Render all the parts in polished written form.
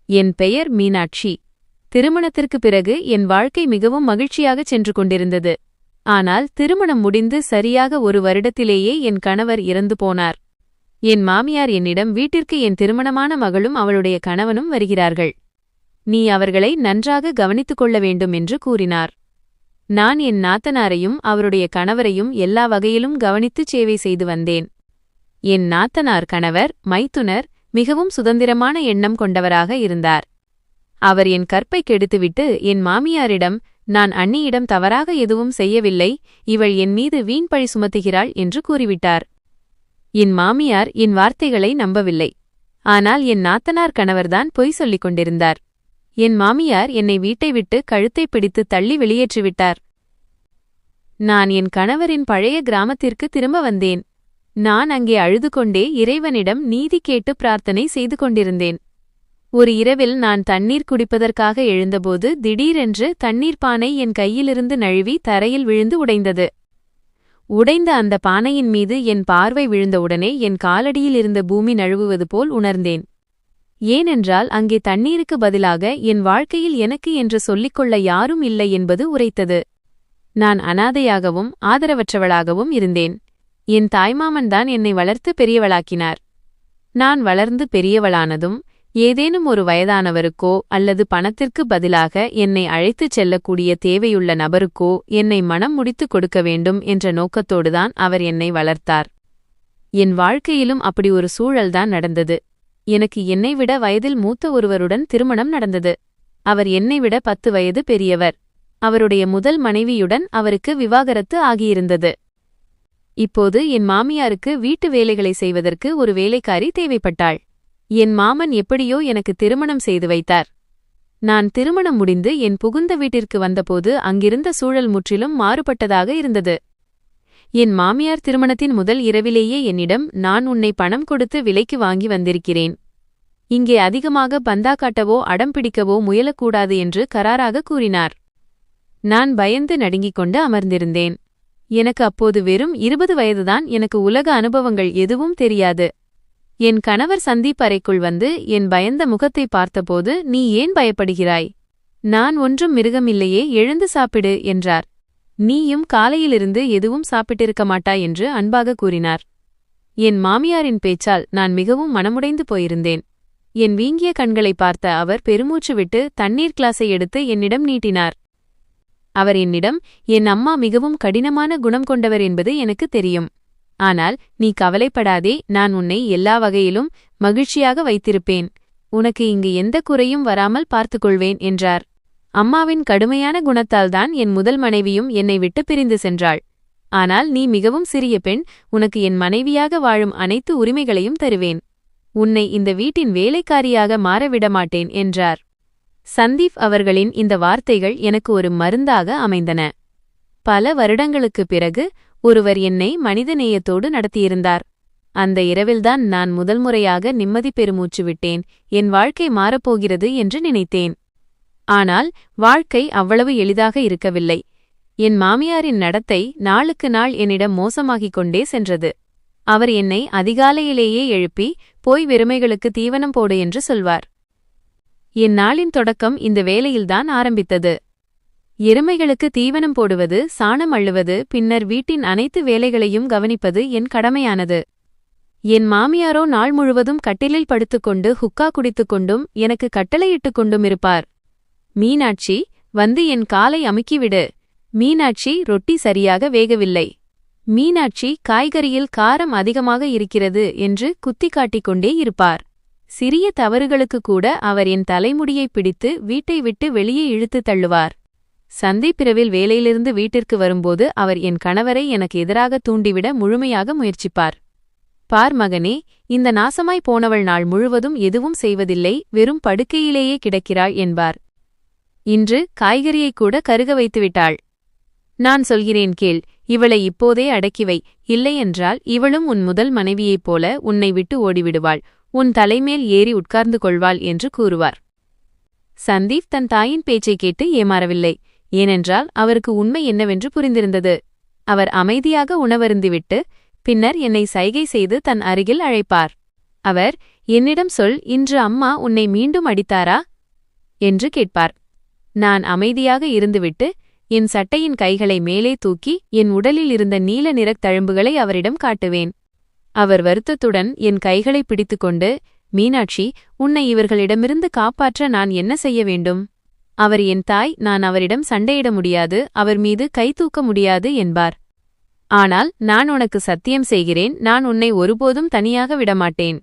என் பெயர் மீனாட்சி. திருமணத்திற்குப் பிறகு என் வாழ்க்கை மிகவும் மகிழ்ச்சியாகச் சென்று கொண்டிருந்தது. ஆனால் திருமணம் முடிந்து சரியாக ஒரு வருடத்திலேயே என் கணவர் இறந்து போனார். என் மாமியார் என்னிடம், வீட்டிற்கு என் திருமணமான மகளும் அவளுடைய கணவனும் வருகிறார்கள், நீ அவர்களை நன்றாக கவனித்துக் கொள்ள வேண்டும் என்று கூறினார். நான் என் நாத்தனாரையும் அவருடைய கணவரையும் எல்லா வகையிலும் கவனித்துச் சேவை செய்து வந்தேன். என் நாத்தனார் கணவர் மைத்துனர் மிகவும் சுதந்திரமான எண்ணம் கொண்டவராக இருந்தார். அவர் என் கற்பை கெடுத்துவிட்டு என் மாமியாரிடம், நான் அண்ணியிடம் தவறாக எதுவும் செய்யவில்லை, இவள் என் மீது வீண் பழி சுமத்துகிறாள் என்று கூறிவிட்டார். என் மாமியார் என் வார்த்தைகளை நம்பவில்லை. ஆனால் என் நாத்தனார் கணவர்தான் பொய் சொல்லிக் கொண்டிருந்தார். என் மாமியார் என்னை வீட்டை விட்டு கழுத்தை பிடித்து தள்ளி வெளியேற்றிவிட்டார். நான் என் கணவரின் பழைய கிராமத்திற்கு திரும்ப வந்தேன். நான் அங்கே அழுது கொண்டே இறைவனிடம் நீதி கேட்டு பிரார்த்தனை செய்து கொண்டிருந்தேன். ஒரு இரவில் நான் தண்ணீர் குடிப்பதற்காக எழுந்தபோது திடீரென்று தண்ணீர் பானை என் கையிலிருந்து நழுவி தரையில் விழுந்து உடைந்தது. உடைந்த அந்த பானையின் மீது என் பார்வை விழுந்தவுடனே என் காலடியில் இருந்த பூமி நழுவுவது போல் உணர்ந்தேன். ஏனென்றால் அங்கே தண்ணீருக்கு பதிலாக என் வாழ்க்கையில் எனக்கு என்று சொல்லிக்கொள்ள யாரும் இல்லை என்பது உரைத்தது. நான் அனாதையாகவும் ஆதரவற்றவளாகவும் இருந்தேன். என் தாய்மாமன்தான் என்னை வளர்த்து பெரியவளாக்கினார். நான் வளர்ந்து பெரியவளானதும் ஏதேனும் ஒரு வயதானவருக்கோ அல்லது பணத்திற்கு பதிலாக என்னை அழைத்துச் செல்லக்கூடிய தேவையுள்ள நபருக்கோ என்னை மனம் முடித்துக் கொடுக்க வேண்டும் என்ற நோக்கத்தோடுதான் அவர் என்னை வளர்த்தார். என் வாழ்க்கையிலும் அப்படி ஒரு சூழல்தான் நடந்தது. எனக்கு என்னை விட வயதில் மூத்த ஒருவருடன் திருமணம் நடந்தது. அவர் என்னை விட 10 வயது பெரியவர். அவருடைய முதல் மனைவியுடன் அவருக்கு விவாகரத்து ஆகியிருந்தது. இப்போது என் மாமியாருக்கு வீட்டு வேலைகளை செய்வதற்கு ஒரு வேலைக்காரி தேவைப்பட்டாள். என் மாமன் எப்படியோ எனக்கு திருமணம் செய்து வைத்தார். நான் திருமணம் முடிந்து என் புகுந்த வீட்டிற்கு வந்தபோது அங்கிருந்த சூழல் முற்றிலும் மாறுபட்டதாக இருந்தது. என் மாமியார் திருமணத்தின் முதல் இரவிலேயே என்னிடம், நான் உன்னை பணம் கொடுத்து விலைக்கு வாங்கி வந்திருக்கிறேன், இங்கே அதிகமாக பந்தா காட்டவோ அடம்பிடிக்கவோ முயலக்கூடாது என்று கராராக கூறினார். நான் பயந்து நடுங்கிக் கொண்டு அமர்ந்திருந்தேன். எனக்கு அப்போது வெறும் 20 வயதுதான். எனக்கு உலக அனுபவங்கள் எதுவும் தெரியாது. என் கணவர் சந்தீப் அறைக்குள் வந்து என் பயந்த முகத்தை பார்த்தபோது, நீ ஏன் பயப்படுகிறாய்? நான் ஒன்றும் மிருகமில்லையே, எழுந்து சாப்பிடு என்றார். நீயும் காலையிலிருந்து எதுவும் சாப்பிட்டிருக்க மாட்டாய் என்று அன்பாக கூறினார். என் மாமியாரின் பேச்சால் நான் மிகவும் மனமுடைந்து போயிருந்தேன். என் வீங்கிய கண்களை பார்த்த அவர் பெருமூச்சு விட்டு தண்ணீர் கிளாஸை எடுத்து என்னிடம் நீட்டினார். அவர் என்னிடம், என் அம்மா மிகவும் கடினமான குணம் கொண்டவர் என்பது எனக்கு தெரியும். ஆனால் நீ கவலைப்படாதே, நான் உன்னை எல்லா வகையிலும் மகிழ்ச்சியாக வைத்திருப்பேன். உனக்கு இங்கு எந்த குறையும் வராமல் பார்த்துக்கொள்வேன் என்றார். அம்மாவின் கடுமையான குணத்தால்தான் என் முதல் மனைவியும் என்னை விட்டு பிரிந்து சென்றாள். ஆனால் நீ மிகவும் சிறிய பெண், உனக்கு என் மனைவியாக வாழும் அனைத்து உரிமைகளையும் தருவேன். உன்னை இந்த வீட்டின் வேலைக்காரியாக மாறவிடமாட்டேன் என்றார். சந்தீப் அவர்களின் இந்த வார்த்தைகள் எனக்கு ஒரு மருந்தாக அமைந்தன. பல வருடங்களுக்குப் பிறகு ஒருவர் என்னை மனிதநேயத்தோடு நடத்தியிருந்தார். அந்த இரவில்தான் நான் முதல் முறையாக நிம்மதி பெருமூச்சு விட்டேன். என் வாழ்க்கை மாறப்போகிறது என்று நினைத்தேன். ஆனால் வாழ்க்கை அவ்வளவு எளிதாக இருக்கவில்லை. என் மாமியாரின் நடத்தை நாளுக்கு நாள் என்னிடம் மோசமாகிக் கொண்டே சென்றது. அவர் என்னை அதிகாலையிலேயே எழுப்பி, போய் வெறுமைகளுக்கு தீவனம் போடு என்று சொல்வார். என் நாளின் தொடக்கம் இந்த வேளையில்தான் ஆரம்பித்தது. எருமைகளுக்கு தீவனம் போடுவது, சாணம் அள்ளுவது, பின்னர் வீட்டின் அனைத்து வேலைகளையும் கவனிப்பது என் கடமையானது. என் மாமியாரோ நாள் முழுவதும் கட்டிலில் படுத்துக்கொண்டு ஹுக்கா குடித்துக்கொண்டும் எனக்கு கட்டளையிட்டுக் கொண்டும் இருப்பார். மீனாட்சி, வந்து என் காலை அமுக்கிவிடு. மீனாட்சி, ரொட்டி சரியாக வேகவில்லை. மீனாட்சி, காய்கறியில் காரம் அதிகமாக இருக்கிறது என்று குத்தி காட்டிக்கொண்டே இருப்பார். சிறிய தவறுகளுக்கு கூட அவர் என் தலைமுடியை பிடித்து வீட்டை விட்டு வெளியே இழுத்து தள்ளுவார். சந்தீப் இரவில் வேலையிலிருந்து வீட்டிற்கு வரும்போது அவர் என் கணவரை எனக்கு எதிராக தூண்டிவிட முழுமையாக முயற்சிப்பார். பார் மகனே, இந்த நாசமாய் போனவள் நாள் முழுவதும் எதுவும் செய்வதில்லை, வெறும் படுக்கையிலேயே கிடக்கிறாள் என்பார். இன்று காய்கறியை கூட கருக வைத்துவிட்டாள். நான் சொல்கிறேன் கேள், இவளை இப்போதே அடக்கிவை, இல்லையென்றால் இவளும் உன் முதல் மனைவியைப் போல உன்னை விட்டு ஓடிவிடுவாள், உன் தலைமேல் ஏறி உட்கார்ந்து கொள்வாள் என்று கூறுவார். சந்தீப் தன் தாயின் பேச்சைக் கேட்டு ஏமாறவில்லை. ஏனென்றால் அவருக்கு உண்மை என்னவென்று புரிந்திருந்தது. அவர் அமைதியாக உணவருந்திவிட்டு பின்னர் என்னை சைகை செய்து தன் அருகில் அழைப்பார். அவர், என்னிடம் சொல், இன்று அம்மா உன்னை மீண்டும் அடித்தாரா என்று கேட்பார். நான் அமைதியாக இருந்துவிட்டு என் சட்டையின் கைகளை மேலே தூக்கி என் உடலில் இருந்த நீல நிறத் தழும்புகளை அவரிடம் காட்டுவேன். அவர் வருத்தத்துடன் என் கைகளை பிடித்துக்கொண்டு, மீனாட்சி, உன்னை இவர்களிடமிருந்து காப்பாற்ற நான் என்ன செய்ய வேண்டும்? அவர் என் தாய், நான் அவரிடம் சண்டையிட முடியாது, அவர் மீது கை தூக்க முடியாது என்பார். ஆனால் நான் உனக்கு சத்தியம் செய்கிறேன், நான் உன்னை ஒருபோதும் தனியாக விடமாட்டேன்.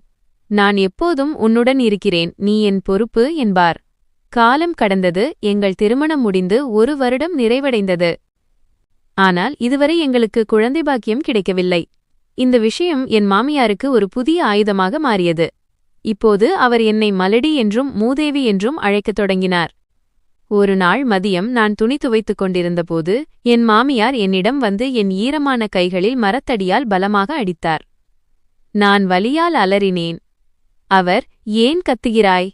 நான் எப்போதும் உன்னுடன் இருக்கிறேன், நீ என் பொறுப்பு என்பார். காலம் கடந்தது. எங்கள் திருமணம் முடிந்து 1 வருடம் நிறைவடைந்தது. ஆனால் இதுவரை எங்களுக்கு குழந்தை பாக்கியம் கிடைக்கவில்லை. இந்த விஷயம் என் மாமியாருக்கு ஒரு புதிய ஆயுதமாக மாறியது. இப்போது அவர் என்னை மலடி என்றும் மூதேவி என்றும் அழைக்கத் தொடங்கினார். ஒரு நாள் மதியம் நான் துணி துவைத்துக் கொண்டிருந்தபோது என் மாமியார் என்னிடம் வந்து என் ஈரமான கைகளில் மரத்தடியால் பலமாக அடித்தார். நான் வலியால் அலறினேன். அவர், ஏன் கத்துகிறாய்?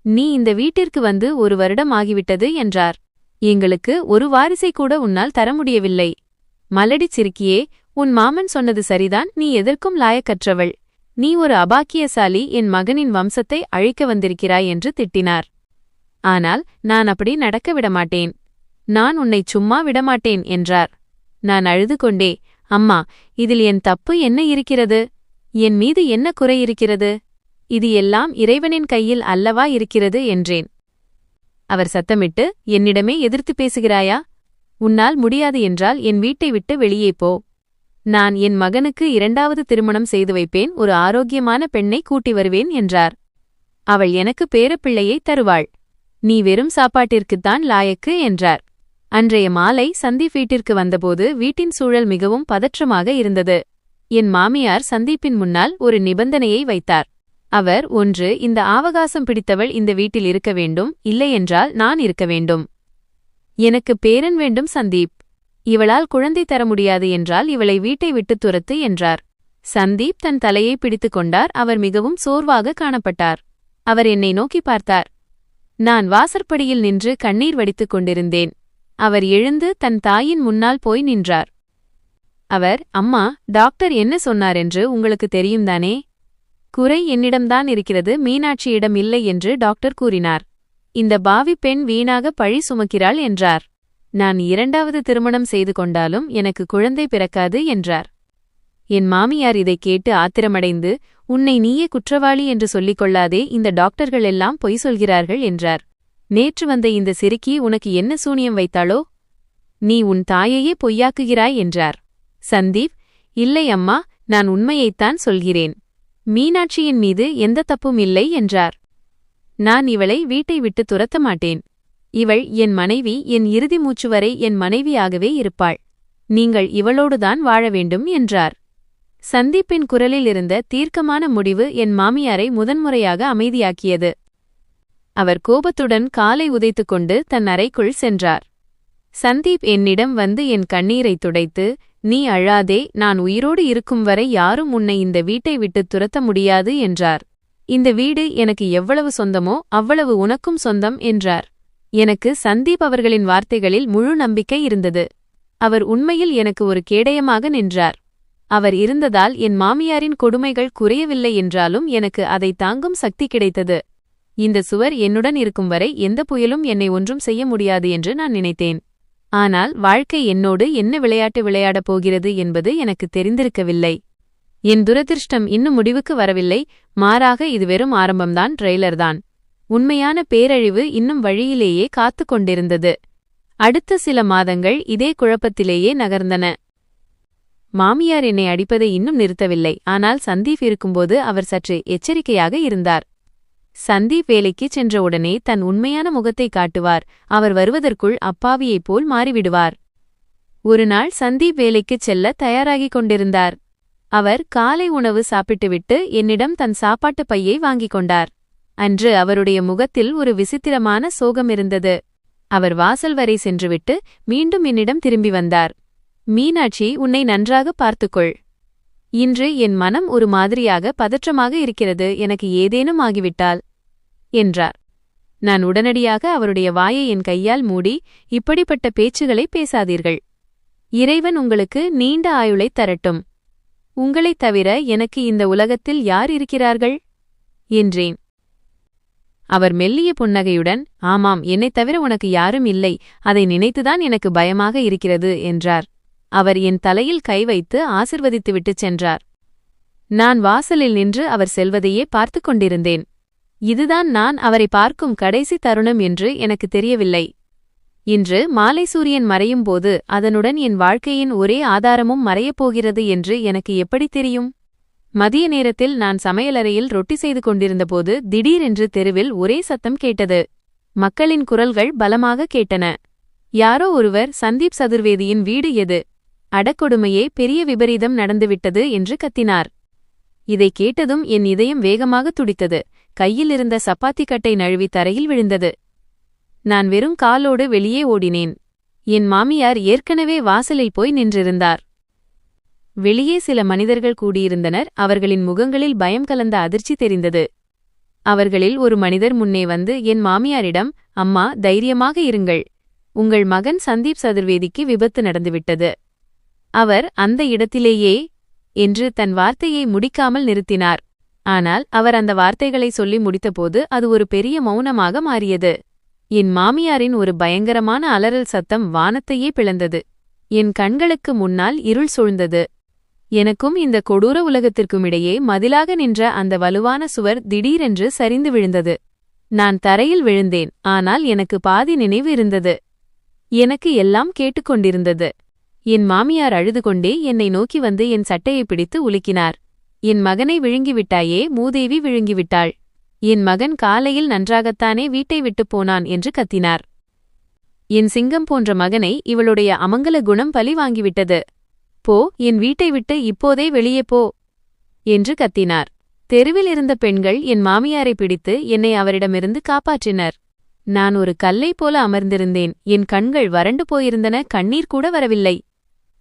நீ இந்த வீட்டிற்கு வந்து 1 வருடம் ஆகிவிட்டது என்றார். எங்களுக்கு ஒரு வாரிசை கூட உன்னால் தர முடியவில்லை. மலடிச் சிறுக்கியே, உன் மாமன் சொன்னது சரிதான், நீ எதற்கும் லாயக்கற்றவள். நீ ஒரு அபாக்கியசாலி, என் மகனின் வம்சத்தை அழிக்க வந்திருக்கிறாய் என்று திட்டினார். ஆனால் நான் அப்படி நடக்க விடமாட்டேன். நான் உன்னைச் சும்மா விடமாட்டேன் என்றார். நான் அழுது கொண்டே, அம்மா, இதில் என் தப்பு என்ன இருக்கிறது? என் மீது என்ன குறை இருக்கிறது? இது எல்லாம் இறைவனின் கையில் அல்லவா இருக்கிறது என்றேன். அவர் சத்தமிட்டு, என்னிடமே எதிர்த்து பேசுகிறாயா? உன்னால் முடியாது என்றால் என் வீட்டை விட்டு வெளியே போ. நான் என் மகனுக்கு 2வது திருமணம் செய்து வைப்பேன், ஒரு ஆரோக்கியமான பெண்ணை கூட்டி வருவேன் என்றார். அவள் எனக்கு பேரப்பிள்ளையை தருவாள். நீ வெறும் சாப்பாட்டிற்குத்தான் லாயக்கு என்றார். அன்றைய மாலை சந்தீப் வீட்டிற்கு வந்தபோது வீட்டின் சூழல் மிகவும் பதற்றமாக இருந்தது. என் மாமியார் சந்தீப்பின் முன்னால் ஒரு நிபந்தனையை வைத்தார். அவர், 1, இந்த ஆவகாசம் பிடித்தவள் இந்த வீட்டில் இருக்க வேண்டும், இல்லையென்றால் நான் இருக்க வேண்டும். எனக்கு பேரன் வேண்டும் சந்தீப். இவளால் குழந்தை தர முடியாது என்றால் இவளை வீட்டை விட்டுத் துரத்து என்றார். சந்தீப் தன் தலையை பிடித்துக் கொண்டார். அவர் மிகவும் சோர்வாக காணப்பட்டார். அவர் என்னை நோக்கி பார்த்தார். நான் வாசற்படியில் நின்று கண்ணீர் வடித்துக் கொண்டிருந்தேன். அவர் எழுந்து தன் தாயின் முன்னால் போய் நின்றார். அவர், அம்மா, டாக்டர் என்ன சொன்னார் என்று உங்களுக்கு தெரியும் தானே? குறை என்னிடம்தான் இருக்கிறது, மீனாட்சியிடம் இல்லை என்று டாக்டர் கூறினார். இந்த பாவி பெண் வீணாக பழி சுமக்கிறாள் என்றார். நான் 2வது திருமணம் செய்து கொண்டாலும் எனக்கு குழந்தை பிறக்காது என்றார். என் மாமியார் இதைக் கேட்டு ஆத்திரமடைந்து, உன்னை நீயே குற்றவாளி என்று சொல்லிக் கொள்ளாதே, இந்த டாக்டர்கள் எல்லாம் பொய் சொல்கிறார்கள் என்றார். நேற்று வந்த இந்த சிறுக்கி உனக்கு என்ன சூனியம் வைத்தாளோ? நீ உன் தாயையே பொய்யாக்குகிறாய் என்றார். சந்தீப், இல்லை அம்மா, நான் உண்மையைத்தான் சொல்கிறேன். மீனாட்சியின் மீது எந்த தப்பும் இல்லை என்றார். நான் இவளை வீட்டை விட்டு துரத்த மாட்டேன். இவள் என் மனைவி, என் இறுதி மூச்சு வரை என் மனைவியாகவே இருப்பாள். நீங்கள் இவளோடுதான் வாழ வேண்டும் என்றார். சந்தீப்பின் குரலில் இருந்த தீர்க்கமான முடிவு என் மாமியாரை முதன்முறையாக அமைதியாக்கியது. அவர் கோபத்துடன் காலை உதைத்துக் கொண்டு தன் அறைக்குள் சென்றார். சந்தீப் என்னிடம் வந்து என் கண்ணீரை துடைத்து, நீ அழாதே, நான் உயிரோடு இருக்கும் வரை யாரும் உன்னை இந்த வீட்டை விட்டுத் துரத்த முடியாது என்றார். இந்த வீடு எனக்கு எவ்வளவு சொந்தமோ அவ்வளவு உனக்கும் சொந்தம் என்றார். எனக்கு சந்தீப் அவர்களின் வார்த்தைகளில் முழு நம்பிக்கை இருந்தது. அவர் உண்மையில் எனக்கு ஒரு கேடயமாக நின்றார். அவர் இருந்ததால் என் மாமியாரின் கொடுமைகள் குறையவில்லை என்றாலும் எனக்கு அதை தாங்கும் சக்தி கிடைத்தது. இந்த சுவர் என்னுடன் இருக்கும் வரை எந்த புயலும் என்னை ஒன்றும் செய்ய முடியாது என்று நான் நினைத்தேன். ஆனால் வாழ்க்கை என்னோடு என்ன விளையாட்டு விளையாடப் போகிறது என்பது எனக்கு தெரிந்திருக்கவில்லை. என் துரதிர்ஷ்டம் இன்னும் முடிவுக்கு வரவில்லை. மாறாக இது வெறும் ஆரம்பம்தான், ட்ரெய்லர்தான். உண்மையான பேரழிவு இன்னும் வழியிலேயே காத்து கொண்டிருந்தது. அடுத்த சில மாதங்கள் இதே குழப்பத்திலேயே நகர்ந்தன. மாமியார் என்னை அடிப்பதை இன்னும் நிறுத்தவில்லை. ஆனால் சந்தீப் இருக்கும்போது அவர் சற்று எச்சரிக்கையாக இருந்தார். சந்தீப் வேலைக்குச் சென்றவுடனே தன் உண்மையான முகத்தை காட்டுவார். அவர் வருவதற்குள் அப்பாவியைப் போல் மாறிவிடுவார். ஒரு நாள் சந்தீப் வேலைக்குச் செல்ல தயாராகிக் கொண்டிருந்தார். அவர் காலை உணவு சாப்பிட்டுவிட்டு என்னிடம் தன் சாப்பாட்டு பையை வாங்கிக் கொண்டார். அன்று அவருடைய முகத்தில் ஒரு விசித்திரமான சோகம் இருந்தது. அவர் வாசல் வரை சென்றுவிட்டு மீண்டும் என்னிடம் திரும்பி வந்தார். மீனாட்சி, உன்னை நன்றாக பார்த்துக்கொள். இன்று என் மனம் ஒரு மாதிரியாக பதற்றமாக இருக்கிறது, எனக்கு ஏதேனும் ஆகிவிட்டால் என்றார். நான் உடனடியாக அவருடைய வாயை என் கையால் மூடி, இப்படிப்பட்ட பேச்சுகளை பேசாதீர்கள். இறைவன் உங்களுக்கு நீண்ட ஆயுளைத் தரட்டும். உங்களைத் தவிர எனக்கு இந்த உலகத்தில் யார் இருக்கிறார்கள் என்றேன். அவர் மெல்லிய புன்னகையுடன், ஆமாம், என்னைத் தவிர உனக்கு யாரும் இல்லை, அதை நினைத்துதான் எனக்கு பயமாக இருக்கிறது என்றார். அவர் என் தலையில் கை வைத்து ஆசிர்வதித்துவிட்டுச் சென்றார். நான் வாசலில் நின்று அவர் செல்வதையே பார்த்து கொண்டிருந்தேன். இதுதான் நான் அவரை பார்க்கும் கடைசி தருணம் என்று எனக்கு தெரியவில்லை. இன்று மாலை சூரியன் மறையும் போது அதனுடன் என் வாழ்க்கையின் ஒரே ஆதாரமும் மறையப்போகிறது என்று எனக்கு எப்படி தெரியும்? மதிய நேரத்தில் நான் சமையலறையில் ரொட்டி செய்து கொண்டிருந்தபோது திடீரென்று தெருவில் ஒரே சத்தம் கேட்டது. மக்களின் குரல்கள் பலமாக கேட்டன. யாரோ ஒருவர், சந்தீப் சதுர்வேதியின் வீடு எது? அடக்கொடுமையே, பெரிய விபரீதம் நடந்துவிட்டது என்று கத்தினார். இதை கேட்டதும் என் இதயம் வேகமாக துடித்தது. கையில் இருந்த சப்பாத்தி கட்டை நழுவி தரையில் விழுந்தது. நான் வெறும் காலோடு வெளியே ஓடினேன். என் மாமியார் ஏற்கனவே வாசலில் போய் நின்றிருந்தார். வெளியே சில மனிதர்கள் கூடியிருந்தனர். அவர்களின் முகங்களில் பயம் கலந்த அதிர்ச்சி தெரிந்தது. அவர்களில் ஒரு மனிதர் முன்னே வந்து என் மாமியாரிடம், அம்மா, தைரியமாக இருங்கள். உங்கள் மகன் சந்தீப் சதுர்வேதிக்கு விபத்து நடந்துவிட்டது. அவர் அந்த இடத்திலேயே என்று தன் வார்த்தையை முடிக்காமல் நிறுத்தினார். ஆனால் அவர் அந்த வார்த்தைகளை சொல்லி முடித்தபோது அது ஒரு பெரிய மௌனமாக மாறியது. என் மாமியாரின் ஒரு பயங்கரமான அலறல் சத்தம் வானத்தையே பிளந்தது. என் கண்களுக்கு முன்னால் இருள் சூழ்ந்தது. எனக்கும் இந்த கொடூர உலகத்திற்குமிடையே மதிலாக நின்ற அந்த வலுவான சுவர் திடீரென்று சரிந்து விழுந்தது. நான் தரையில் விழுந்தேன். ஆனால் எனக்கு பாதி நினைவு இருந்தது. எனக்கு எல்லாம் கேட்டுக்கொண்டிருந்தது. என் மாமியார் அழுது கொண்டே என்னை நோக்கி வந்து என் சட்டையை பிடித்து உலுக்கினார். என் மகனை விழுங்கிவிட்டாயே, மூதேவி விழுங்கிவிட்டாள். என் மகன் காலையில் நன்றாகத்தானே வீட்டை விட்டுப் போனான் என்று கத்தினார். என் சிங்கம் போன்ற மகனை இவளுடைய அமங்கல குணம் பழி வாங்கிவிட்டது. போ, என் வீட்டை விட்டு இப்போதே வெளியே போ என்று கத்தினார். தெருவில் இருந்த பெண்கள் என் மாமியாரை பிடித்து என்னை அவரிடமிருந்து காப்பாற்றினர். நான் ஒரு கல்லை போல அமர்ந்திருந்தேன். என் கண்கள் வறண்டு போயிருந்தன. கண்ணீர் கூட வரவில்லை.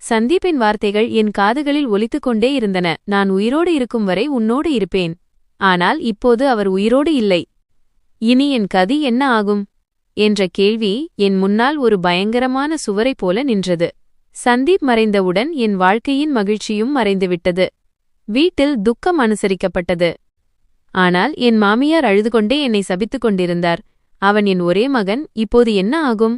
சந்தீப்பின் வார்த்தைகள் என் காதுகளில் ஒலித்துக் கொண்டே இருந்தன. நான் உயிரோடு இருக்கும் வரை உன்னோடு இருப்பேன். ஆனால் இப்போது அவர் உயிரோடு இல்லை. இனி என் கதி என்ன ஆகும் என்ற கேள்வி என் முன்னால் ஒரு பயங்கரமான சுவரைப் போல நின்றது. சந்தீப் மறைந்தவுடன் என் வாழ்க்கையின் மகிழ்ச்சியும் மறைந்துவிட்டது. வீட்டில் துக்கம் அனுசரிக்கப்பட்டது. ஆனால் என் மாமியார் அழுதுகொண்டே என்னை சபித்துக் கொண்டிருந்தார். அவன் என் ஒரே மகன், இப்போது என்ன ஆகும்?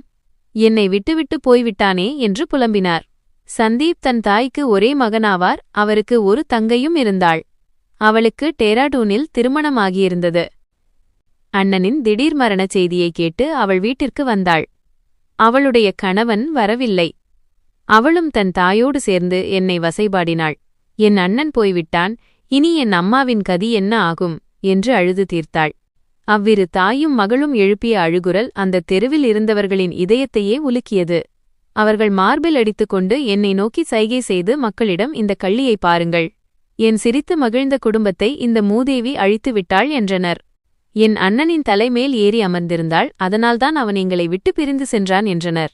என்னை விட்டுவிட்டு போய்விட்டானே என்று புலம்பினார். சந்தீப் தன் தாய்க்கு ஒரே மகனாவார். அவருக்கு ஒரு தங்கையும் இருந்தாள். அவளுக்கு டேராடூனில் திருமணமாகியிருந்தது. அண்ணனின் திடீர் மரணச் செய்தியை கேட்டு அவள் வீட்டிற்கு வந்தாள். அவளுடைய கணவன் வரவில்லை. அவளும் தன் தாயோடு சேர்ந்து என்னை வசைபாடினாள். என் அண்ணன் போய்விட்டான், இனி என் அம்மாவின் கதி என்ன ஆகும் என்று அழுது தீர்த்தாள். அவ்விரு தாயும் மகளும் எழுப்பிய அழுகுரல் அந்த தெருவில் இருந்தவர்களின் இதயத்தையே உலுக்கியது. அவர்கள் மார்பில் அடித்துக்கொண்டு என்னை நோக்கி சைகை செய்து மக்களிடம், இந்த கள்ளியை பாருங்கள், என் சிரித்து மகிழ்ந்த குடும்பத்தை இந்த மூதேவி அழித்துவிட்டாள் என்றனர். என் அண்ணனின் தலைமேல் ஏறி அமர்ந்திருந்தாள், அதனால்தான் அவன் எங்களை விட்டு பிரிந்து சென்றான் என்றனர்.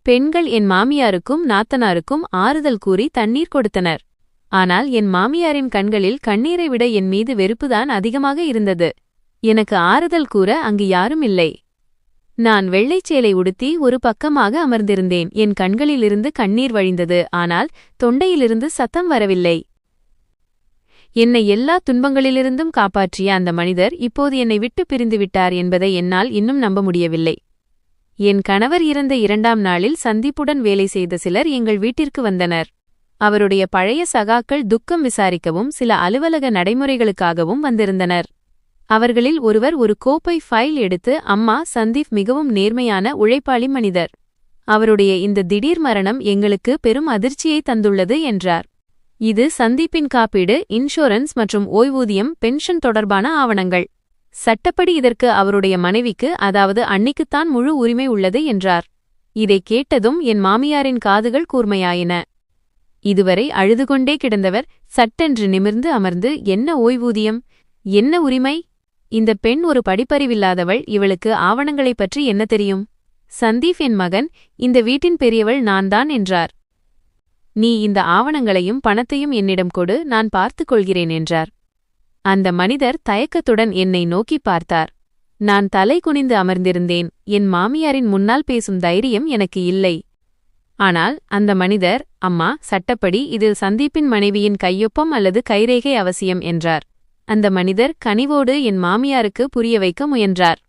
பெண்கள் என் மாமியாருக்கும் நாத்தனாருக்கும் ஆறுதல் கூறி தண்ணீர் கொடுத்தனர். ஆனால் என் மாமியாரின் கண்களில் கண்ணீரை விட என் மீது வெறுப்புதான் அதிகமாக இருந்தது. எனக்கு ஆறுதல் கூற அங்கு யாரும் இல்லை. நான் வெள்ளைச்சேலை உடுத்தி ஒரு பக்கமாக அமர்ந்திருந்தேன். என் கண்களிலிருந்து கண்ணீர் வழிந்தது. ஆனால் தொண்டையிலிருந்து சத்தம் வரவில்லை. என்னை எல்லா துன்பங்களிலிருந்தும் காப்பாற்றிய அந்த மனிதர் இப்போது என்னை விட்டு பிரிந்துவிட்டார் என்பதை என்னால் இன்னும் நம்ப முடியவில்லை. என் கணவர் இறந்த 2ஆம் நாளில் சந்தீப்புடன் வேலை செய்த சிலர் எங்கள் வீட்டிற்கு வந்தனர். அவருடைய பழைய சகாக்கள் துக்கம் விசாரிக்கவும் சில அலுவலக நடைமுறைகளுக்காகவும் வந்திருந்தனர். அவர்களில் ஒருவர் ஒரு கோப்பை ஃபைல் எடுத்து, அம்மா, சந்தீப் மிகவும் நேர்மையான உழைப்பாளி மனிதர். அவருடைய இந்த திடீர் மரணம் எங்களுக்கு பெரும் அதிர்ச்சியை தந்துள்ளது என்றார். இது சந்தீப்பின் காப்பீடு, இன்சூரன்ஸ் மற்றும் ஓய்வூதியம், பென்ஷன் தொடர்பான ஆவணங்கள். சட்டப்படி இதற்கு அவருடைய மனைவிக்கு, அதாவது அன்னிக்குத்தான் முழு உரிமை உள்ளது என்றார். இதை கேட்டதும் என் மாமியாரின் காதுகள் கூர்மையாயின. இதுவரை அழுதுகொண்டே கிடந்தவர் சட்டென்று நிமிர்ந்து அமர்ந்து, என்ன ஓய்வூதியம், என்ன உரிமை? இந்த பெண் ஒரு படிப்பறிவில்லாதவள். இவளுக்கு ஆவணங்களைப் பற்றி என்ன தெரியும்? சந்தீப் என் மகன், இந்த வீட்டின் பெரியவள் நான்தான் என்றார். நீ இந்த ஆவணங்களையும் பணத்தையும் என்னிடம் கொடு, நான் பார்த்துக் கொள்கிறேன் என்றார். அந்த மனிதர் தயக்கத்துடன் என்னை நோக்கி பார்த்தார். நான் தலை குனிந்து அமர்ந்திருந்தேன். என் மாமியாரின் முன்னால் பேசும் தைரியம் எனக்கு இல்லை. ஆனால் அந்த மனிதர், அம்மா, சட்டப்படி இதில் சந்தீப்பின் மனைவியின் கையொப்பம் அல்லது கைரேகை அவசியம் என்றார். அந்த மனிதர் கனிவோடு என் மாமியாருக்கு புரிய வைக்க முயன்றார்.